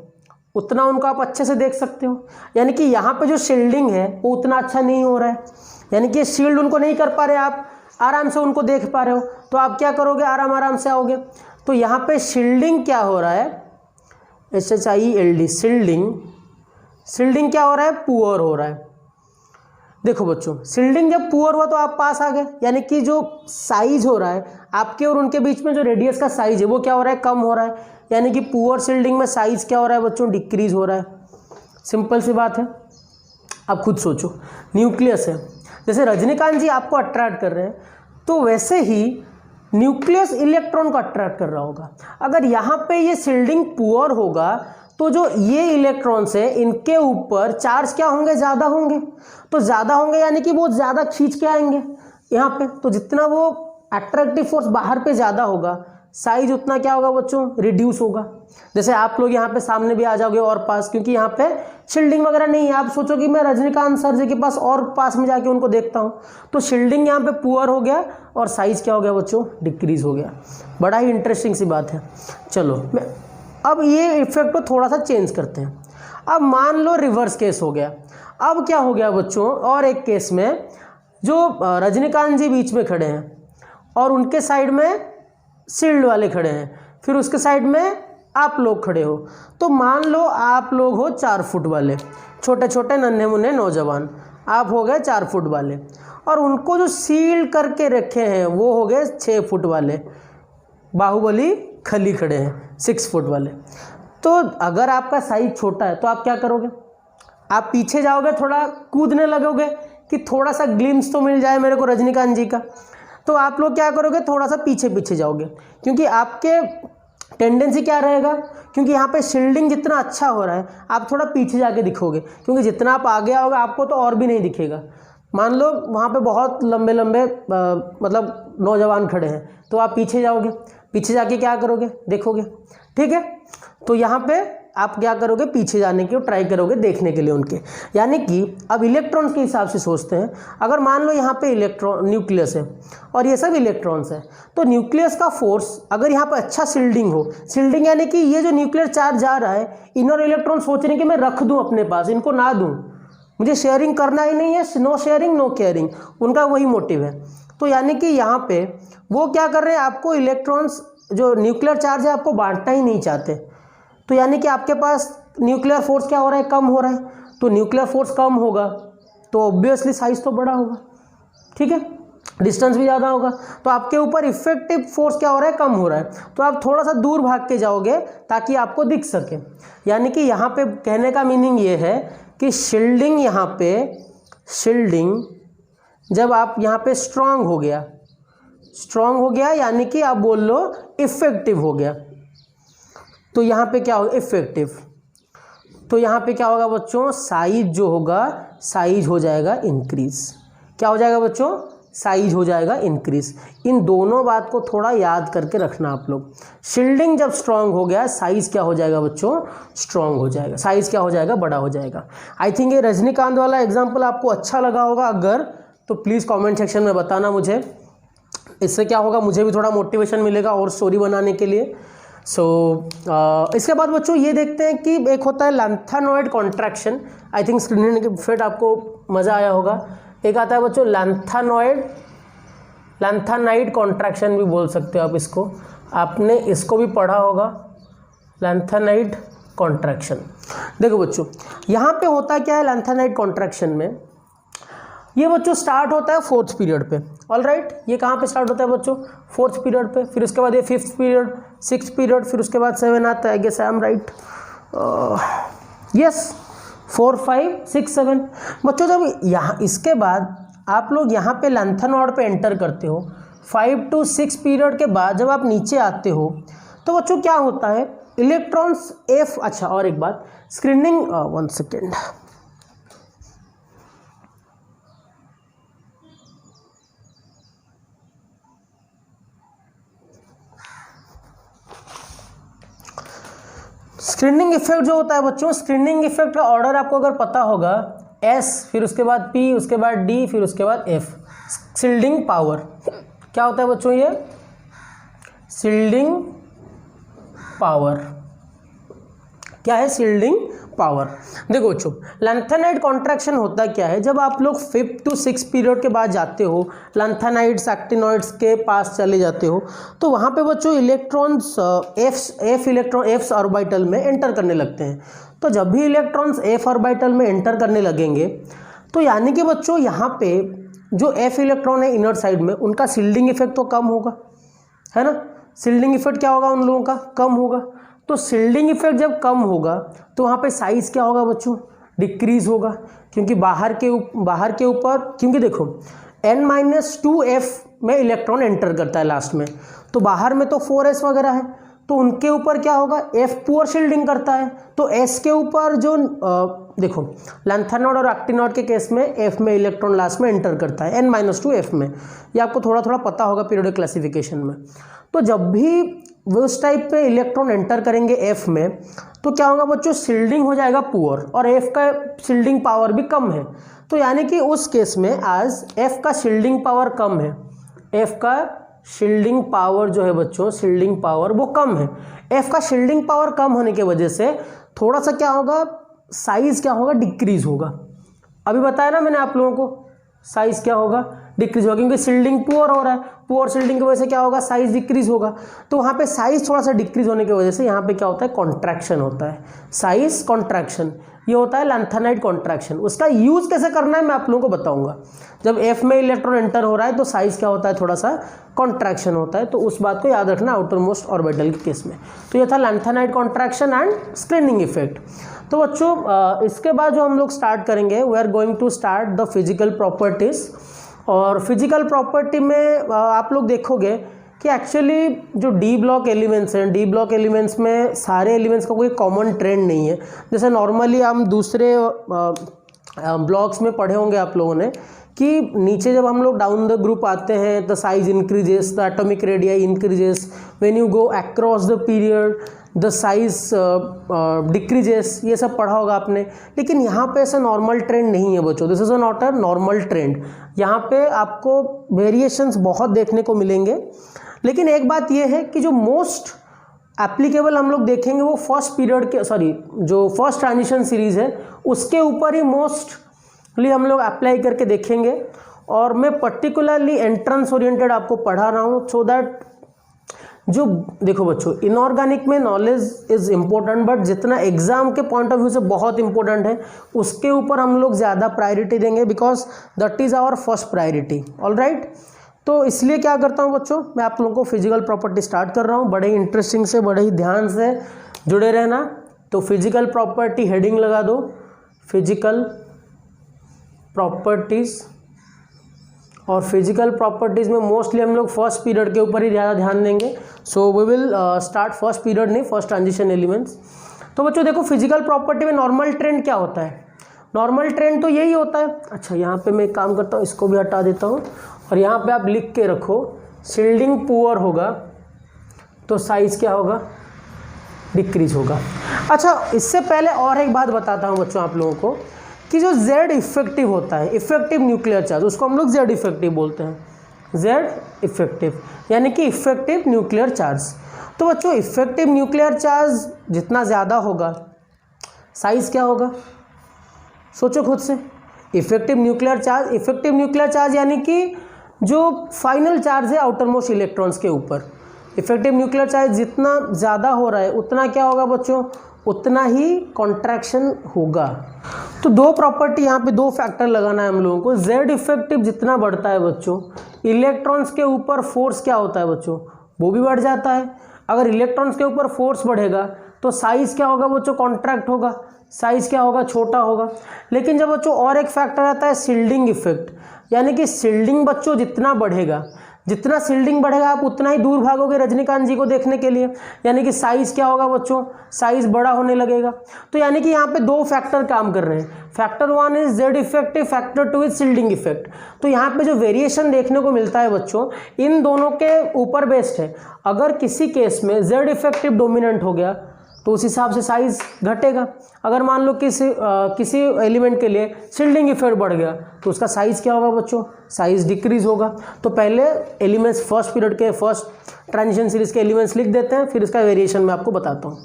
उतना उनको आप अच्छे से देख सकते हो। यानी कि यहाँ पे जो शील्डिंग है वो उतना अच्छा नहीं हो रहा है, यानी कि शील्ड उनको नहीं कर पा रहे, आप आराम से उनको देख पा रहे हो। तो आप क्या करोगे, आराम से आओगे। तो यहाँ पे शील्डिंग क्या हो रहा है, SHIELD, शील्डिंग क्या हो रहा है, पुअर हो रहा है। देखो बच्चों, शील्डिंग जब पुअर हुआ तो आप पास आ गए, यानी कि जो साइज हो रहा है आपके और उनके बीच में, जो रेडियस का साइज है वो क्या हो रहा है, कम हो रहा है। यानी कि पुअर शील्डिंग में साइज क्या हो रहा है बच्चों, डिक्रीज हो रहा है। सिंपल सी बात है, आप खुद सोचो। न्यूक्लियस है, जैसे रजनीकांत जी आपको अट्रैक्ट कर रहे हैं, तो वैसे ही न्यूक्लियस इलेक्ट्रॉन को अट्रैक्ट कर रहा होगा। अगर यहाँ पे ये शील्डिंग पुअर होगा तो जो ये इलेक्ट्रॉन्स है इनके ऊपर चार्ज क्या होंगे, ज़्यादा होंगे। तो ज़्यादा होंगे यानी कि वो ज़्यादा खींच के आएंगे यहाँ पे। तो जितना वो अट्रैक्टिव फोर्स बाहर पे ज़्यादा होगा, साइज उतना क्या होगा बच्चों, रिड्यूस होगा। जैसे आप लोग यहाँ पे सामने भी आ जाओगे और पास, क्योंकि यहाँ पे शील्डिंग वगैरह नहीं है। आप सोचो कि मैं रजनीकांत सर जी के पास और पास में जाके उनको देखता हूँ, तो शील्डिंग यहाँ पे पुअर हो गया और साइज क्या हो गया बच्चों, डिक्रीज हो गया। बड़ा ही इंटरेस्टिंग सी बात है। चलो अब ये इफेक्ट को थोड़ा सा चेंज करते हैं। अब मान लो रिवर्स केस हो गया। अब क्या हो गया बच्चों, और एक केस में जो रजनीकांत जी बीच में खड़े हैं और उनके साइड में शील्ड वाले खड़े हैं, फिर उसके साइड में आप लोग खड़े हो। तो मान लो आप लोग हो 4 फुट वाले, छोटे छोटे नन्हे मुन्ने नौजवान, आप हो गए 4 फुट वाले, और उनको जो सील करके रखे हैं वो हो गए 6 फुट वाले, बाहुबली खली खड़े हैं 6 फुट वाले। तो अगर आपका साइज छोटा है तो आप क्या करोगे, आप पीछे जाओगे, थोड़ा कूदने लगोगे कि थोड़ा सा ग्लिम्स तो मिल जाए मेरे को रजनीकांत जी का। तो आप लोग क्या करोगे, थोड़ा सा पीछे पीछे जाओगे, क्योंकि आपके टेंडेंसी क्या रहेगा, क्योंकि यहाँ पे शील्डिंग जितना अच्छा हो रहा है आप थोड़ा पीछे जाके दिखोगे, क्योंकि जितना आप आगे आओगे आपको तो और भी नहीं दिखेगा। मान लो वहाँ पे बहुत लंबे लंबे मतलब नौजवान खड़े हैं, तो आप पीछे जाओगे, पीछे जाके क्या करोगे, देखोगे, ठीक है। तो यहाँ पे आप क्या करोगे, पीछे जाने की ट्राई करोगे देखने के लिए उनके। यानी कि अब इलेक्ट्रॉन्स के हिसाब से सोचते हैं। अगर मान लो यहाँ पे इलेक्ट्रॉन न्यूक्लियस है और ये सब इलेक्ट्रॉन्स है, तो न्यूक्लियस का फोर्स अगर यहाँ पे अच्छा शील्डिंग हो, शील्डिंग यानी कि ये जो न्यूक्लियर चार्ज जा रहा है, इनर इलेक्ट्रॉन सोच रहे हैं कि मैं रख दूँ अपने पास, इनको ना दूँ, मुझे शेयरिंग करना ही नहीं है, नो शेयरिंग नो केयरिंग, उनका वही मोटिव है। तो यानी कि यहाँ पे वो क्या कर रहे हैं, आपको इलेक्ट्रॉन्स जो न्यूक्लियर चार्ज है आपको बांटना ही नहीं चाहते। तो यानी कि आपके पास न्यूक्लियर फोर्स क्या हो रहा है, कम हो रहा है। तो न्यूक्लियर फोर्स कम होगा तो ऑब्वियसली साइज तो बड़ा होगा, ठीक है, डिस्टेंस भी ज़्यादा होगा, तो आपके ऊपर इफेक्टिव फोर्स क्या हो रहा है, कम हो रहा है। तो आप थोड़ा सा दूर भाग के जाओगे ताकि आपको दिख सके। यानी कि यहाँ पे कहने का मीनिंग ये है कि शील्डिंग, यहाँ पे शील्डिंग जब आप यहाँ पे स्ट्रांग हो गया यानी कि आप बोल लो इफेक्टिव हो गया। तो यहाँ पे क्या होगा, इफेक्टिव। तो यहाँ पे क्या होगा बच्चों, साइज जो होगा, साइज हो जाएगा इंक्रीज। क्या हो जाएगा बच्चों, साइज हो जाएगा इंक्रीज। इन दोनों बात को थोड़ा याद करके रखना आप लोग। शील्डिंग जब स्ट्रांग हो गया, साइज क्या हो जाएगा बच्चों, स्ट्रांग हो जाएगा, साइज क्या हो जाएगा, बड़ा हो जाएगा। आई थिंक ये रजनीकांत वाला एग्जाम्पल आपको अच्छा लगा होगा, अगर तो प्लीज़ कॉमेंट सेक्शन में बताना मुझे। इससे क्या होगा, मुझे भी थोड़ा मोटिवेशन मिलेगा और स्टोरी बनाने के लिए। इसके बाद बच्चों ये देखते हैं कि एक होता है lanthanoid contraction. I think screen के फिट आपको मज़ा आया होगा। एक आता है बच्चों लैंथेनाइड कॉन्ट्रैक्शन भी बोल सकते हो आप इसको, आपने इसको भी पढ़ा होगा, लैंथेनाइड कॉन्ट्रैक्शन। देखो बच्चों यहाँ पे होता क्या है लैंथेनाइड कॉन्ट्रैक्शन में, ये बच्चों स्टार्ट होता है 4th पीरियड पे। ऑल राइट, ये कहाँ पे स्टार्ट होता है बच्चों? 4th पीरियड पे। फिर उसके बाद ये 5th पीरियड, 6th पीरियड, फिर उसके बाद 7 आता है। I guess I am right. Yes, 4, 5, 6, 7। बच्चों जब यहाँ इसके बाद आप लोग यहाँ पे लैंथन ऑर्डर पे एंटर करते हो, 5 to 6 पीरियड के बाद जब आप नीचे आते हो तो बच्चों क्या होता है, इलेक्ट्रॉन्स एफ। अच्छा, और एक बात, स्क्रीनिंग, 1 सेकेंड, स्क्रीनिंग इफेक्ट जो होता है बच्चों, स्क्रीनिंग इफेक्ट का ऑर्डर आपको अगर पता होगा, एस, फिर उसके बाद पी, उसके बाद डी, फिर उसके बाद एफ। शील्डिंग पावर क्या होता है बच्चों? ये शील्डिंग पावर क्या है? Shielding power. देखो बच्चों, लैंथेनाइड कॉन्ट्रैक्शन होता क्या है, जब आप लोग 5th to 6th पीरियड के बाद जाते हो, लैंथेनाइड्स एक्टिनॉइड्स के पास चले जाते हो, तो वहाँ पे बच्चों इलेक्ट्रॉन्स एफ ऑर्बिटल में एंटर करने लगते हैं। तो जब भी इलेक्ट्रॉन्स एफ ऑर्बिटल में एंटर करने लगेंगे तो यानी कि बच्चों यहाँ पे जो एफ इलेक्ट्रॉन है इनर साइड में, उनका शील्डिंग इफेक्ट तो कम होगा, है ना। शील्डिंग इफेक्ट क्या होगा उन लोगों का? कम होगा। तो शील्डिंग इफेक्ट जब कम होगा तो वहाँ पे साइज क्या होगा बच्चों? डिक्रीज होगा, क्योंकि बाहर के ऊपर, क्योंकि देखो n-2f में इलेक्ट्रॉन एंटर करता है लास्ट में, तो बाहर में तो 4s वगैरह है, तो उनके ऊपर क्या होगा? f पुअर शील्डिंग करता है, तो s के ऊपर जो देखो लैंथेनॉइड और एक्टिनॉइड के केस में f में इलेक्ट्रॉन लास्ट में एंटर करता है, n-2f में। ये आपको थोड़ा थोड़ा पता होगा पीरियोडिक क्लासिफिकेशन में। तो जब भी वो उस टाइप पे इलेक्ट्रॉन एंटर करेंगे f में, तो क्या होगा बच्चों? शील्डिंग हो जाएगा पुअर, और f का शील्डिंग पावर भी कम है। तो यानी कि उस केस में आज f का शील्डिंग पावर कम है, f का शील्डिंग पावर जो है बच्चों, शील्डिंग पावर वो कम है। f का शील्डिंग पावर कम होने की वजह से थोड़ा सा क्या होगा? साइज क्या होगा? डिक्रीज होगा। अभी बताया ना मैंने आप लोगों को, साइज क्या होगा? डिक्रीज होगा, क्योंकि शील्डिंग पुअर हो रहा है। पुअर शील्डिंग की वजह से क्या होगा? साइज डिक्रीज होगा। तो वहाँ पे साइज थोड़ा सा डिक्रीज होने की वजह से यहाँ पे क्या होता है? कॉन्ट्रैक्शन होता है, साइज कॉन्ट्रैक्शन। ये होता है लैंथेनाइड कॉन्ट्रैक्शन। उसका यूज कैसे करना है मैं आप लोगों को बताऊंगा। जब एफ में इलेक्ट्रॉन एंटर हो रहा है तो साइज क्या होता है? थोड़ा सा कॉन्ट्रैक्शन होता है। तो उस बात को याद रखना आउटर मोस्ट ऑर्बिटल के केस में। तो ये था lanthanide contraction and screening effect. तो बच्चों इसके बाद जो हम लोग स्टार्ट करेंगे, we are going to start the physical properties. और फिजिकल प्रॉपर्टी में आप लोग देखोगे कि एक्चुअली जो डी ब्लॉक एलिमेंट्स हैं, डी ब्लॉक एलिमेंट्स में सारे एलिमेंट्स का कोई कॉमन ट्रेंड नहीं है। जैसे नॉर्मली हम दूसरे ब्लॉक्स में पढ़े होंगे आप लोगों ने कि नीचे जब हम लोग डाउन द ग्रुप आते हैं, the size increases, the atomic radii increases, when you go across the period the size decreases, ये सब पढ़ा होगा आपने। लेकिन यहाँ पे ऐसा नॉर्मल ट्रेंड नहीं है बच्चों, this is not a normal trend. यहाँ पे आपको वेरिएशंस बहुत देखने को मिलेंगे। लेकिन एक बात ये है कि जो मोस्ट एप्लीकेबल हम लोग देखेंगे वो फर्स्ट पीरियड के, जो फर्स्ट ट्रांजिशन सीरीज है उसके ऊपर ही मोस्टली हम लोग अप्लाई करके देखेंगे। और मैं पर्टिकुलरली एंट्रेंस ओरिएंटेड आपको पढ़ा रहा हूँ, सो दैट जो देखो बच्चों, इनऑर्गेनिक में नॉलेज इज इम्पोर्टेंट, बट जितना एग्जाम के पॉइंट ऑफ व्यू से बहुत इंपॉर्टेंट है उसके ऊपर हम लोग ज़्यादा प्रायोरिटी देंगे, because that is our first priority. All right, तो इसलिए क्या करता हूँ बच्चों, मैं आप लोगों को फिजिकल प्रॉपर्टी स्टार्ट कर रहा हूँ। बड़े ही इंटरेस्टिंग से, बड़े ही ध्यान से जुड़े रहना। तो फिजिकल प्रॉपर्टी हेडिंग लगा दो, फिजिकल प्रॉपर्टीज़। और फिजिकल प्रॉपर्टीज़ में मोस्टली हम लोग फर्स्ट पीरियड के ऊपर ही ज़्यादा ध्यान देंगे। So we will start first period, नहीं फर्स्ट ट्रांजिशन एलिमेंट्स। तो बच्चों देखो, फिजिकल प्रॉपर्टी में नॉर्मल ट्रेंड क्या होता है? नॉर्मल ट्रेंड तो यही होता है। अच्छा, यहाँ पे मैं एक काम करता हूँ, इसको भी हटा देता हूँ और यहाँ पे आप लिख के रखो, शील्डिंग पुअर होगा तो साइज क्या होगा? डिक्रीज होगा। अच्छा, इससे पहले और एक बात बताता हूँ बच्चों आप लोगों को कि जो Z इफेक्टिव होता है, इफेक्टिव न्यूक्लियर चार्ज, उसको हम लोग Z इफेक्टिव बोलते हैं। Z इफेक्टिव यानी कि इफेक्टिव न्यूक्लियर चार्ज। तो बच्चों इफेक्टिव न्यूक्लियर चार्ज जितना ज़्यादा होगा, साइज क्या होगा? सोचो खुद से। इफेक्टिव न्यूक्लियर चार्ज यानी कि जो फाइनल चार्ज है आउटर मोस्ट इलेक्ट्रॉन्स के ऊपर, इफेक्टिव न्यूक्लियर चार्ज जितना ज़्यादा हो रहा है उतना क्या होगा बच्चों? उतना ही कॉन्ट्रैक्शन होगा। तो दो प्रॉपर्टी यहाँ पे, दो फैक्टर लगाना है हम लोगों को। जेड इफेक्टिव जितना बढ़ता है बच्चों, इलेक्ट्रॉन्स के ऊपर फोर्स क्या होता है बच्चों, वो भी बढ़ जाता है। अगर इलेक्ट्रॉन्स के ऊपर फोर्स बढ़ेगा तो साइज क्या होगा बच्चों, कॉन्ट्रैक्ट होगा, साइज क्या होगा, छोटा होगा। लेकिन जब बच्चों और एक फैक्टर आता है शिल्डिंग इफेक्ट, यानी कि शिल्डिंग बच्चों जितना बढ़ेगा, जितना शिल्डिंग बढ़ेगा आप उतना ही दूर भागोगे रजनीकांत जी को देखने के लिए, यानी कि साइज क्या होगा बच्चों, साइज बड़ा होने लगेगा। तो यानी कि यहाँ पे दो फैक्टर काम कर रहे हैं। Factor 1 is Z effective, factor 2 is shielding effect. तो यहाँ पे जो वेरिएशन देखने को मिलता है बच्चों, इन दोनों के ऊपर बेस्ड है। अगर किसी केस में जेड इफेक्टिव डोमिनेंट हो गया तो उस हिसाब से साइज घटेगा। अगर मान लो किसी एलिमेंट के लिए शिल्डिंग इफेक्ट बढ़ गया तो उसका साइज क्या होगा बच्चों, साइज डिक्रीज होगा। तो पहले एलिमेंट्स फर्स्ट पीरियड के फर्स्ट ट्रांजिशन सीरीज के एलिमेंट्स लिख देते हैं, फिर इसका वेरिएशन मैं आपको बताता हूँ।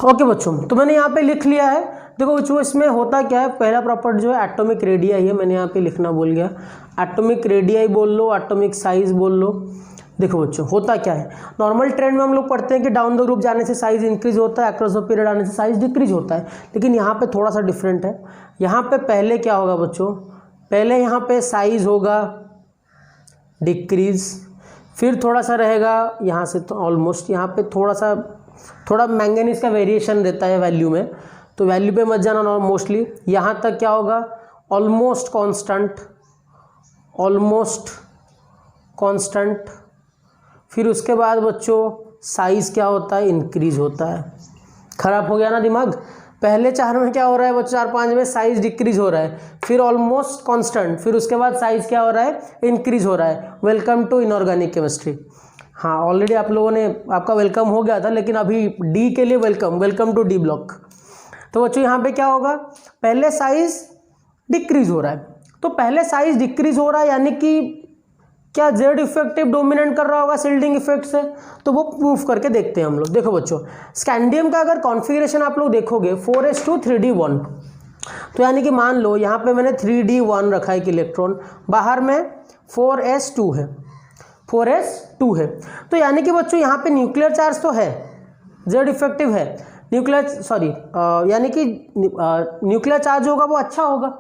ओके बच्चों, तो मैंने यहाँ पे लिख लिया है। देखो बच्चों इसमें होता क्या है, पहला प्रॉपर्टी जो है एटॉमिक रेडियाई है, मैंने यहाँ पे लिखना भूल गया। एटॉमिक रेडियाई बोल लो, एटॉमिक साइज बोल लो। देखो बच्चों होता क्या है, नॉर्मल ट्रेंड में हम लोग पढ़ते हैं कि डाउन द ग्रुप जाने से साइज इंक्रीज होता है, अक्रॉस द पीरियड आने से साइज डिक्रीज होता है। लेकिन यहाँ पे थोड़ा सा डिफरेंट है। यहाँ पे पहले क्या होगा बच्चों, पहले यहाँ पे साइज होगा डिक्रीज, फिर थोड़ा सा रहेगा यहाँ से, तो ऑलमोस्ट यहाँ पे थोड़ा मैंगनीज का वेरिएशन रहता है वैल्यू में, तो वैल्यू पे मत जाना मोस्टली। यहाँ तक क्या होगा, ऑलमोस्ट कॉन्स्टेंट। फिर उसके बाद बच्चों साइज क्या होता है, इंक्रीज होता है। खराब हो गया ना दिमाग। पहले 4 में क्या हो रहा है बच्चों, 4-5 में साइज डिक्रीज हो रहा है, फिर ऑलमोस्ट कांस्टेंट, फिर उसके बाद साइज क्या हो रहा है, इंक्रीज हो रहा है। Welcome to inorganic chemistry. हाँ ऑलरेडी आप लोगों ने, आपका वेलकम हो गया था, लेकिन अभी डी के लिए वेलकम टू डी ब्लॉक। तो बच्चों यहाँ पे क्या होगा, पहले साइज डिक्रीज हो रहा है। तो पहले साइज डिक्रीज हो रहा है यानी कि क्या जेड इफेक्टिव डोमिनेंट कर रहा होगा शिल्डिंग इफेक्ट से, तो वो प्रूफ करके देखते हैं हम लोग। देखो बच्चों स्कैंडियम का अगर कॉन्फ़िगरेशन आप लोग देखोगे 4s2 3d1, तो यानी कि मान लो यहाँ पे मैंने 3d1 रखा है एक इलेक्ट्रॉन, बाहर में 4s2 है। तो यानी कि बच्चों यहाँ पे न्यूक्लियर चार्ज तो है, जेड इफेक्टिव है, यानी कि न्यूक्लियर चार्ज होगा वो अच्छा होगा,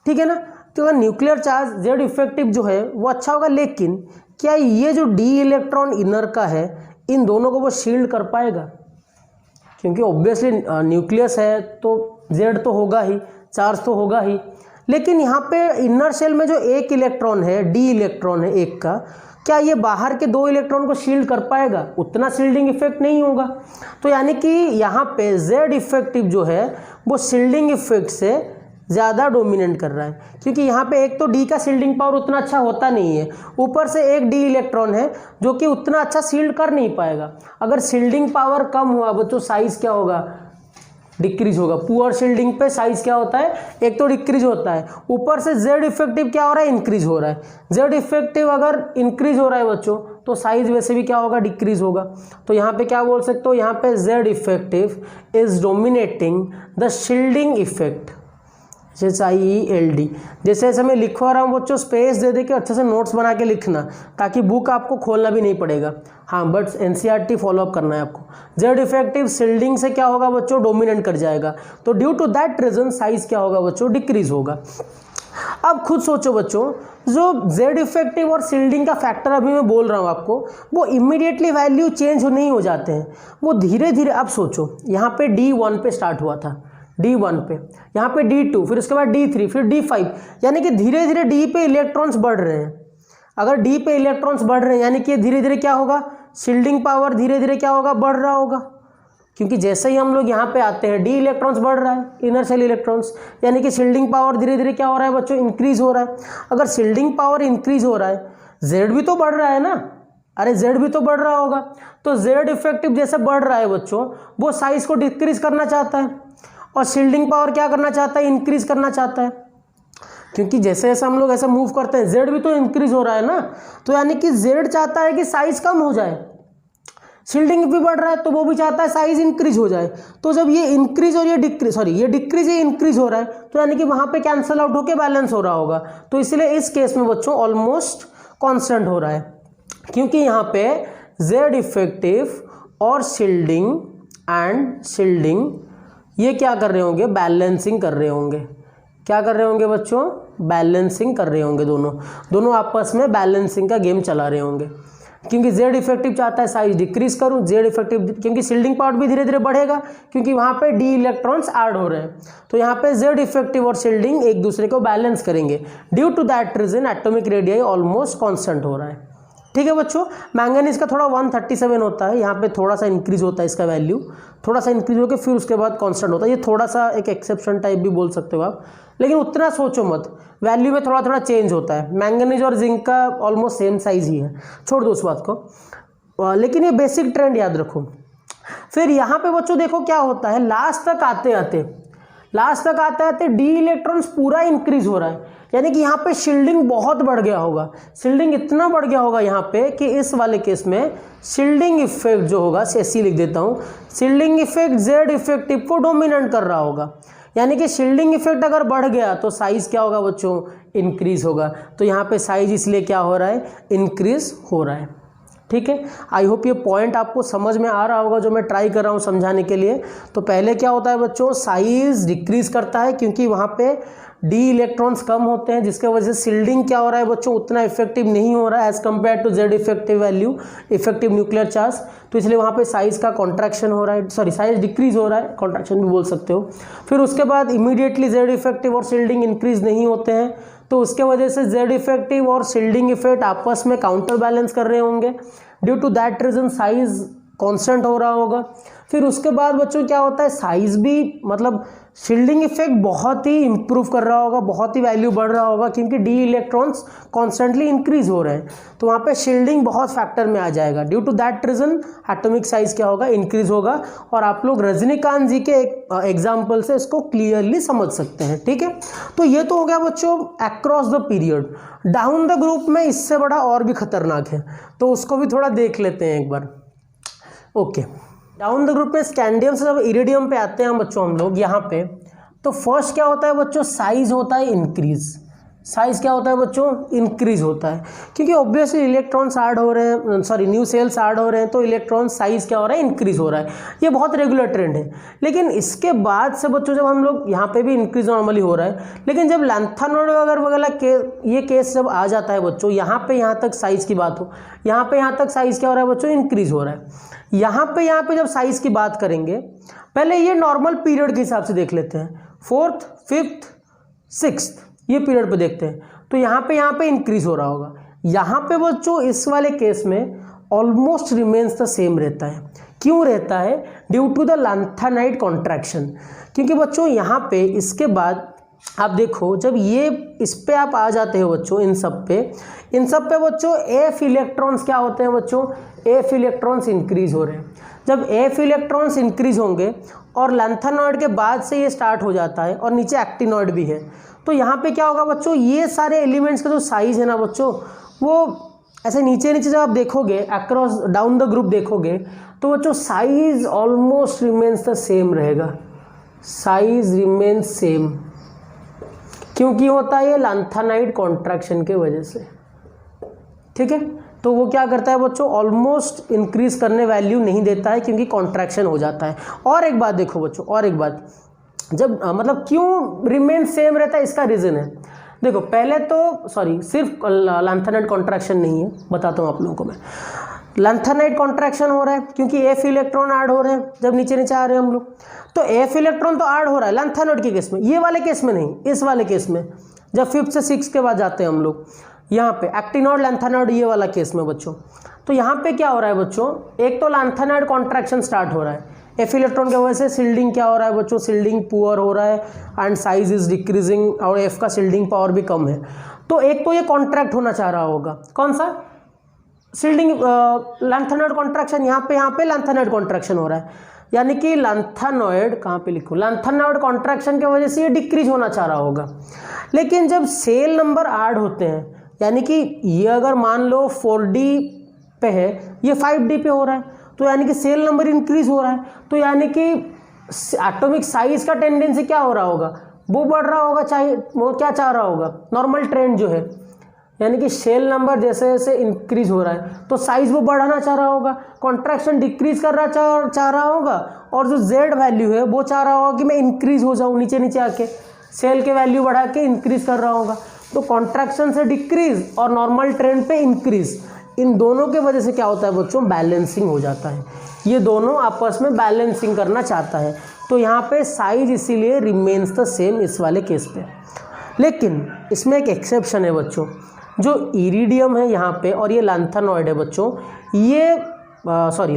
ठीक है ना। तो अगर न्यूक्लियर चार्ज जेड इफेक्टिव जो है वो अच्छा होगा, लेकिन क्या ये जो डी इलेक्ट्रॉन इनर का है, इन दोनों को वो शील्ड कर पाएगा, क्योंकि ऑब्वियसली न्यूक्लियस है तो जेड तो होगा ही, चार्ज तो होगा ही। लेकिन यहाँ पे इनर शेल में जो एक इलेक्ट्रॉन है, डी इलेक्ट्रॉन है एक का, क्या ये बाहर के 2 इलेक्ट्रॉन को शील्ड कर पाएगा, उतना शील्डिंग इफेक्ट नहीं होगा। तो यानी कि यहाँ पे जेड इफेक्टिव जो है वो शील्डिंग इफेक्ट से ज़्यादा डोमिनेंट कर रहा है, क्योंकि यहाँ पे एक तो डी का शील्डिंग पावर उतना अच्छा होता नहीं है, ऊपर से एक डी इलेक्ट्रॉन है जो कि उतना अच्छा शील्ड कर नहीं पाएगा। अगर शील्डिंग पावर कम हुआ बच्चों, साइज क्या होगा, डिक्रीज होगा। पुअर शील्डिंग पे साइज क्या होता है, एक तो डिक्रीज होता है, ऊपर से जेड इफेक्टिव क्या हो रहा है, इंक्रीज हो रहा है। जेड इफेक्टिव अगर इंक्रीज हो रहा है बच्चों तो साइज वैसे भी क्या होगा, डिक्रीज होगा। तो यहाँ पे क्या बोल सकते हो, यहाँ पे Z effective is dominating the shielding effect, SHIELD। जैसे जैसे मैं लिखवा रहा हूँ बच्चों, स्पेस दे दे के अच्छे से नोट्स बना के लिखना, ताकि बुक आपको खोलना भी नहीं पड़ेगा। हाँ बट NCERT फॉलोअप करना है आपको। जेड इफेक्टिव शील्डिंग से क्या होगा बच्चों, डोमिनेट कर जाएगा, तो due to that reason size क्या होगा बच्चों, डिक्रीज होगा। अब खुद सोचो बच्चों, जो जेड इफेक्टिव और शील्डिंग का फैक्टर अभी मैं बोल रहा हूँ आपको, वो इमीडिएटली वैल्यू चेंज नहीं हो जाते हैं, वो धीरे धीरे। अब सोचो यहाँ पे D1 पे स्टार्ट हुआ था, D1 पे, यहाँ पे D2, फिर उसके बाद D3, फिर D5, यानी कि धीरे धीरे D पे इलेक्ट्रॉन्स बढ़ रहे हैं। अगर D पे इलेक्ट्रॉन्स बढ़ रहे हैं यानी कि धीरे धीरे क्या होगा, शील्डिंग पावर धीरे धीरे क्या होगा, बढ़ रहा होगा, क्योंकि जैसे ही हम लोग यहाँ पे आते हैं D इलेक्ट्रॉन्स बढ़ रहा है, इनर शेल इलेक्ट्रॉन्स, यानी कि शील्डिंग पावर धीरे धीरे क्या हो रहा है बच्चों, इंक्रीज हो रहा है। अगर शील्डिंग पावर इंक्रीज हो रहा है, Z भी तो बढ़ रहा है ना, अरे Z भी तो बढ़ रहा होगा। तो Z इफेक्टिव जैसे बढ़ रहा है बच्चों, वो साइज को डिक्रीज करना चाहता है, और शील्डिंग पावर क्या करना चाहता है, इंक्रीज करना चाहता है, क्योंकि जैसे जैसे हम लोग ऐसा मूव करते हैं जेड भी तो इंक्रीज हो रहा है ना। तो यानी कि जेड चाहता है कि साइज कम हो जाए, शील्डिंग भी बढ़ रहा है तो वो भी चाहता है साइज इंक्रीज हो जाए। तो जब ये इंक्रीज और ये डिक्रीज, ये डिक्रीज ये इंक्रीज हो रहा है, तो यानी कि वहाँ पे कैंसल आउट होकर बैलेंस हो रहा होगा। तो इसलिए इस केस में बच्चों ऑलमोस्ट कॉन्स्टेंट हो रहा है, क्योंकि यहाँ पे जेड इफेक्टिव और शील्डिंग ये क्या कर रहे होंगे, बैलेंसिंग कर रहे होंगे। क्या कर रहे होंगे बच्चों, बैलेंसिंग कर रहे होंगे। दोनों आपस में बैलेंसिंग का गेम चला रहे होंगे, क्योंकि जेड इफेक्टिव चाहता है साइज डिक्रीज करूं, जेड इफेक्टिव क्योंकि शील्डिंग पार्ट भी धीरे धीरे बढ़ेगा क्योंकि वहां पे डी इलेक्ट्रॉन्स ऐड हो रहे हैं, तो यहाँ पे जेड इफेक्टिव और शील्डिंग एक दूसरे को बैलेंस करेंगे। Due to that reason atomic radii almost constant हो रहा है। ठीक है बच्चों, मैंगनीज का थोड़ा 137 होता है, यहाँ पे थोड़ा सा इंक्रीज होता है इसका वैल्यू, थोड़ा सा इंक्रीज होकर फिर उसके बाद कांस्टेंट होता है। ये थोड़ा सा एक एक्सेप्शन टाइप भी बोल सकते हो आप, लेकिन उतना सोचो मत, वैल्यू में थोड़ा थोड़ा चेंज होता है। मैंगनीज और जिंक का ऑलमोस्ट सेम साइज ही है, छोड़ दो उस बात को, लेकिन ये बेसिक ट्रेंड याद रखो। फिर यहाँ पे बच्चों देखो क्या होता है, लास्ट तक आते आते डी इलेक्ट्रॉन्स पूरा इंक्रीज हो रहा है, यानी कि यहाँ पे शील्डिंग बहुत बढ़ गया होगा। शील्डिंग इतना बढ़ गया होगा यहाँ पे कि इस वाले केस में शील्डिंग इफेक्ट जो होगा, ऐसी लिख देता हूँ, शील्डिंग इफेक्ट जेड इफेक्टिव को डोमिनेट कर रहा होगा। यानी कि शील्डिंग इफेक्ट अगर बढ़ गया तो साइज क्या होगा बच्चों, इंक्रीज होगा। तो यहाँ पे साइज इसलिए क्या हो रहा है, इंक्रीज हो रहा है। ठीक है, आई होप ये पॉइंट आपको समझ में आ रहा होगा जो मैं ट्राई कर रहा हूँ समझाने के लिए। तो पहले क्या होता है बच्चों, साइज डिक्रीज करता है क्योंकि वहाँ पे डी इलेक्ट्रॉन्स कम होते हैं, जिसके वजह से शील्डिंग क्या हो रहा है बच्चों, उतना इफेक्टिव नहीं हो रहा है as compare to Z effective value, effective nuclear charge. तो इसलिए वहाँ पे साइज का कॉन्ट्रैक्शन हो रहा है, सॉरी साइज डिक्रीज हो रहा है, कॉन्ट्रैक्शन भी बोल सकते हो। फिर उसके बाद इमीडिएटली जेड इफेक्टिव और शील्डिंग इंक्रीज नहीं होते हैं, तो उसके वजह से जेड इफेक्टिव और शील्डिंग इफेक्ट आपस में काउंटर बैलेंस कर रहे होंगे। Due to that reason size constant हो रहा होगा। फिर उसके बाद बच्चों क्या होता है, साइज भी मतलब शील्डिंग इफेक्ट बहुत ही इंप्रूव कर रहा होगा, बहुत ही वैल्यू बढ़ रहा होगा क्योंकि डी इलेक्ट्रॉन्स कॉन्स्टेंटली इंक्रीज हो रहे हैं, तो वहाँ पे शील्डिंग बहुत फैक्टर में आ जाएगा। Due to that reason atomic size क्या होगा, इंक्रीज होगा। और आप लोग रजनीकांत जी के एग्जाम्पल से इसको क्लियरली समझ सकते हैं। ठीक है, तो ये तो हो गया बच्चों across the period. Down the group में इससे बड़ा और भी खतरनाक है, तो उसको भी थोड़ा देख लेते हैं एक बार। ओके, डाउन द ग्रुप में स्कैंडियम से जब इरिडियम पे आते हैं बच्चों हम लोग यहाँ पे, तो फर्स्ट क्या होता है बच्चों, साइज होता है इंक्रीज। साइज क्या होता है बच्चों, इंक्रीज होता है, क्योंकि ऑब्वियसली इलेक्ट्रॉन्स ऐड हो रहे हैं, सॉरी न्यू सेल्स ऐड हो रहे हैं, तो इलेक्ट्रॉन साइज क्या हो रहा है, इंक्रीज हो रहा है। ये बहुत रेगुलर ट्रेंड है। लेकिन इसके बाद से बच्चों जब हम लोग यहाँ पे भी इंक्रीज नॉर्मली हो रहा है, लेकिन जब लैंथेनॉइड वगैरह ये केस जब आ जाता है बच्चों, यहाँ तक साइज की बात हो, यहाँ तक साइज क्या हो रहा है बच्चों, इंक्रीज हो रहा है। यहाँ पे जब साइज की बात करेंगे, पहले ये नॉर्मल पीरियड के हिसाब से देख लेते हैं, 4th, 5th, 6th ये पीरियड पे देखते हैं, तो यहाँ पे इंक्रीज हो रहा होगा। यहाँ पे बच्चों इस वाले केस में ऑलमोस्ट रिमेन्स द सेम रहता है। क्यों रहता है, due to the lanthanide contraction. क्योंकि बच्चों यहाँ पे इसके बाद आप देखो, जब ये इस पे आप आ जाते हो बच्चों, इन सब पे बच्चों एफ इलेक्ट्रॉन्स क्या होते हैं बच्चों, एफ इलेक्ट्रॉन्स इंक्रीज हो रहे हैं। जब एफ इलेक्ट्रॉन्स इंक्रीज होंगे और लैंथेनॉइड के बाद से ये स्टार्ट हो जाता है और नीचे एक्टिनॉइड भी है, तो यहाँ पे क्या होगा बच्चों, ये सारे एलिमेंट्स का जो साइज है ना बच्चों, वो ऐसे नीचे जब आप देखोगे अक्रॉस डाउन द ग्रुप देखोगे, तो बच्चों size almost remains the same रहेगा। साइज रिमेन्स सेम क्योंकि होता है ये लैंथेनाइड कॉन्ट्रैक्शन के वजह से। ठीक है, तो वो क्या करता है बच्चों, ऑलमोस्ट इंक्रीज करने वैल्यू नहीं देता है क्योंकि कॉन्ट्रैक्शन हो जाता है। और एक बात देखो बच्चों, और एक बात, जब मतलब क्यों रिमेन सेम रहता है, इसका रीज़न है। देखो पहले तो सिर्फ लैंथेनाइड कॉन्ट्रैक्शन नहीं है, बताता हूँ आप लोगों को मैं। लैंथेनाइड कॉन्ट्रैक्शन हो रहा है क्योंकि एफ इलेक्ट्रॉन ऐड हो रहे हैं, जब नीचे आ रहे हैं हम लोग, तो एफ इलेक्ट्रॉन तो ऐड हो रहा है लैंथेनाइड के केस में, ये वाले केस में नहीं, इस वाले केस में जब 5th से 6th के बाद जाते हैं हम लोग, यहाँ पे एक्टिनॉइड लैंथेनाइड ये वाला केस में बच्चों, तो यहाँ पे क्या हो रहा है बच्चों, एक तो लैंथेनाइड कॉन्ट्रैक्शन स्टार्ट हो रहा है, एफ इलेक्ट्रॉन की वजह से शील्डिंग क्या हो रहा है बच्चों, शील्डिंग पुअर हो रहा है एंड साइज इज डिक्रीजिंग, और एफ का शील्डिंग पावर भी कम है। तो एक तो ये कॉन्ट्रैक्ट होना चाह रहा होगा, कौन सा, शील्डिंग लैंथेनाइड कॉन्ट्रैक्शन, यहाँ पे लैंथेनाइड कॉन्ट्रैक्शन हो रहा है, यानी कि लैंथेनॉइड कहाँ पे लिखूँ, लैंथेनॉइड कॉन्ट्रैक्शन की वजह से ये डिक्रीज होना चाह रहा होगा। लेकिन जब सेल नंबर ऐड होते हैं, यानी कि ये अगर मान लो 4D पे है, ये 5D पे हो रहा है, तो यानी कि सेल नंबर इंक्रीज हो रहा है, तो यानी कि एटॉमिक साइज का टेंडेंसी क्या हो रहा होगा, वो बढ़ रहा होगा, चाहे वो क्या चाह रहा होगा, नॉर्मल ट्रेंड जो है, यानी कि शेल नंबर जैसे जैसे इंक्रीज हो रहा है तो साइज वो बढ़ाना चाह रहा होगा, कॉन्ट्रैक्शन डिक्रीज करना चाह रहा होगा, और जो जेड वैल्यू है वो चाह रहा होगा कि मैं इंक्रीज हो जाऊँ, नीचे नीचे आके शेल के वैल्यू बढ़ा के इंक्रीज कर रहा होगा। तो कॉन्ट्रैक्शन से डिक्रीज और नॉर्मल ट्रेंड पे इंक्रीज, इन दोनों के वजह से क्या होता है बच्चों, बैलेंसिंग हो जाता है। ये दोनों आपस में बैलेंसिंग करना चाहता है, तो यहाँ पे साइज इसीलिए रिमेन्स द सेम इस वाले केस पे। लेकिन इसमें एक एक्सेप्शन है बच्चों, जो इरिडियम है यहाँ पे और ये लैंथेनॉइड है बच्चों, ये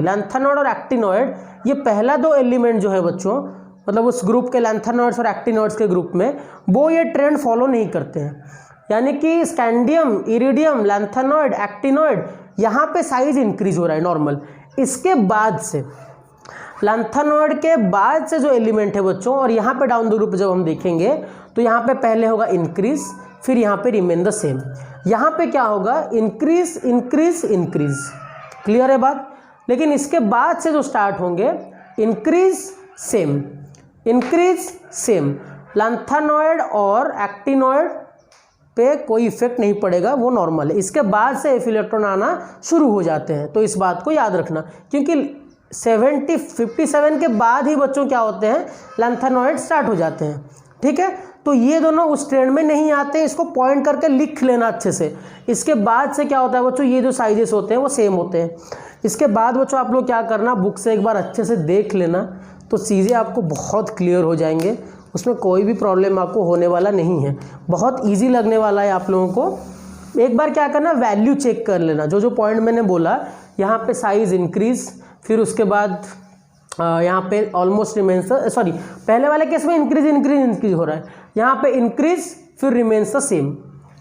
लैंथेनॉइड और एक्टिनॉइड, ये पहला दो एलिमेंट जो है बच्चों, मतलब उस ग्रुप के लैंथेनॉइड्स और एक्टिनॉइड्स के ग्रुप में, वो ये ट्रेंड फॉलो नहीं करते हैं। यानी कि स्कैंडियम, इरिडियम, लैंथेनॉइड, एक्टिनॉइड, यहाँ पे साइज इंक्रीज हो रहा है नॉर्मल। इसके बाद से लैंथेनॉइड के बाद से जो एलिमेंट है बच्चों, और यहाँ पे डाउन द ग्रुप जब हम देखेंगे तो यहाँ पे पहले होगा इंक्रीज, फिर यहाँ पे रिमेन द सेम। यहाँ पे क्या होगा, इंक्रीज इंक्रीज इंक्रीज, क्लियर है बात। लेकिन इसके बाद से जो स्टार्ट होंगे increase same, increase same, lanthanoid और एक्टिनॉइड पे कोई इफेक्ट नहीं पड़ेगा, वो नॉर्मल है। इसके बाद से एफ इलेक्ट्रॉन आना शुरू हो जाते हैं, तो इस बात को याद रखना, क्योंकि 57 के बाद ही बच्चों क्या होते हैं, लैंथेनॉइड स्टार्ट हो जाते हैं, ठीक है। तो ये दोनों उस ट्रेंड में नहीं आते, इसको पॉइंट करके लिख लेना अच्छे से। इसके बाद से क्या होता है बच्चों, ये जो साइजेस होते हैं वो सेम होते हैं। इसके बाद बच्चों आप लोग क्या करना, बुक से एक बार अच्छे से देख लेना, तो चीज़ें आपको बहुत क्लियर हो जाएंगे, उसमें कोई भी प्रॉब्लम आपको होने वाला नहीं है, बहुत ईजी लगने वाला है आप लोगों को। एक बार क्या करना, वैल्यू चेक कर लेना, जो जो पॉइंट मैंने बोला, यहाँ पे साइज इंक्रीज, फिर उसके बाद यहाँ पे ऑलमोस्ट रिमेन्स, पहले वाले केस में इंक्रीज इंक्रीज इंक्रीज हो रहा है, यहाँ पे इंक्रीज फिर रिमेन्स द सेम,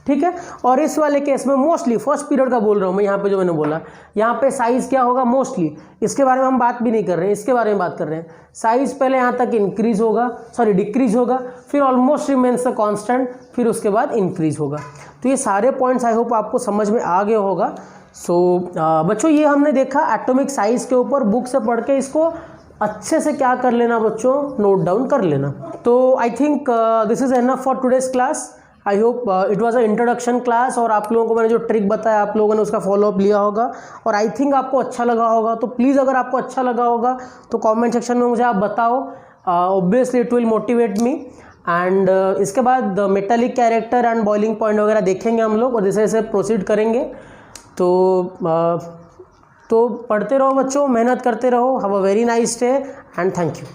ठीक है। और इस वाले केस में मोस्टली फर्स्ट पीरियड का बोल रहा हूँ मैं, यहाँ पे जो मैंने बोला, यहाँ पे साइज क्या होगा मोस्टली, इसके बारे में हम बात भी नहीं कर रहे हैं, इसके बारे में बात कर रहे हैं। साइज पहले यहाँ तक इंक्रीज होगा, डिक्रीज होगा, फिर ऑलमोस्ट रिमेन्स द कांस्टेंट, फिर उसके बाद इंक्रीज होगा। तो ये सारे पॉइंट्स आई होप आपको समझ में आ गया होगा। बच्चों ये हमने देखा एटॉमिक साइज के ऊपर, बुक से पढ़ के इसको अच्छे से क्या कर लेना बच्चों, नोट डाउन कर लेना। तो I think this is enough for today's class. I hope it was a introduction class, और आप लोगों को मैंने जो ट्रिक बताया आप लोगों ने उसका फॉलोअप लिया होगा, और आई थिंक आपको अच्छा लगा होगा। तो प्लीज़ अगर आपको अच्छा लगा होगा तो कमेंट सेक्शन में मुझे आप बताओ, obviously it will motivate me. And इसके बाद metallic character and boiling point वगैरह देखेंगे हम लोग, और जैसे जैसे प्रोसीड करेंगे। तो पढ़ते रहो बच्चों, मेहनत करते रहो। Have a very nice day and thank you.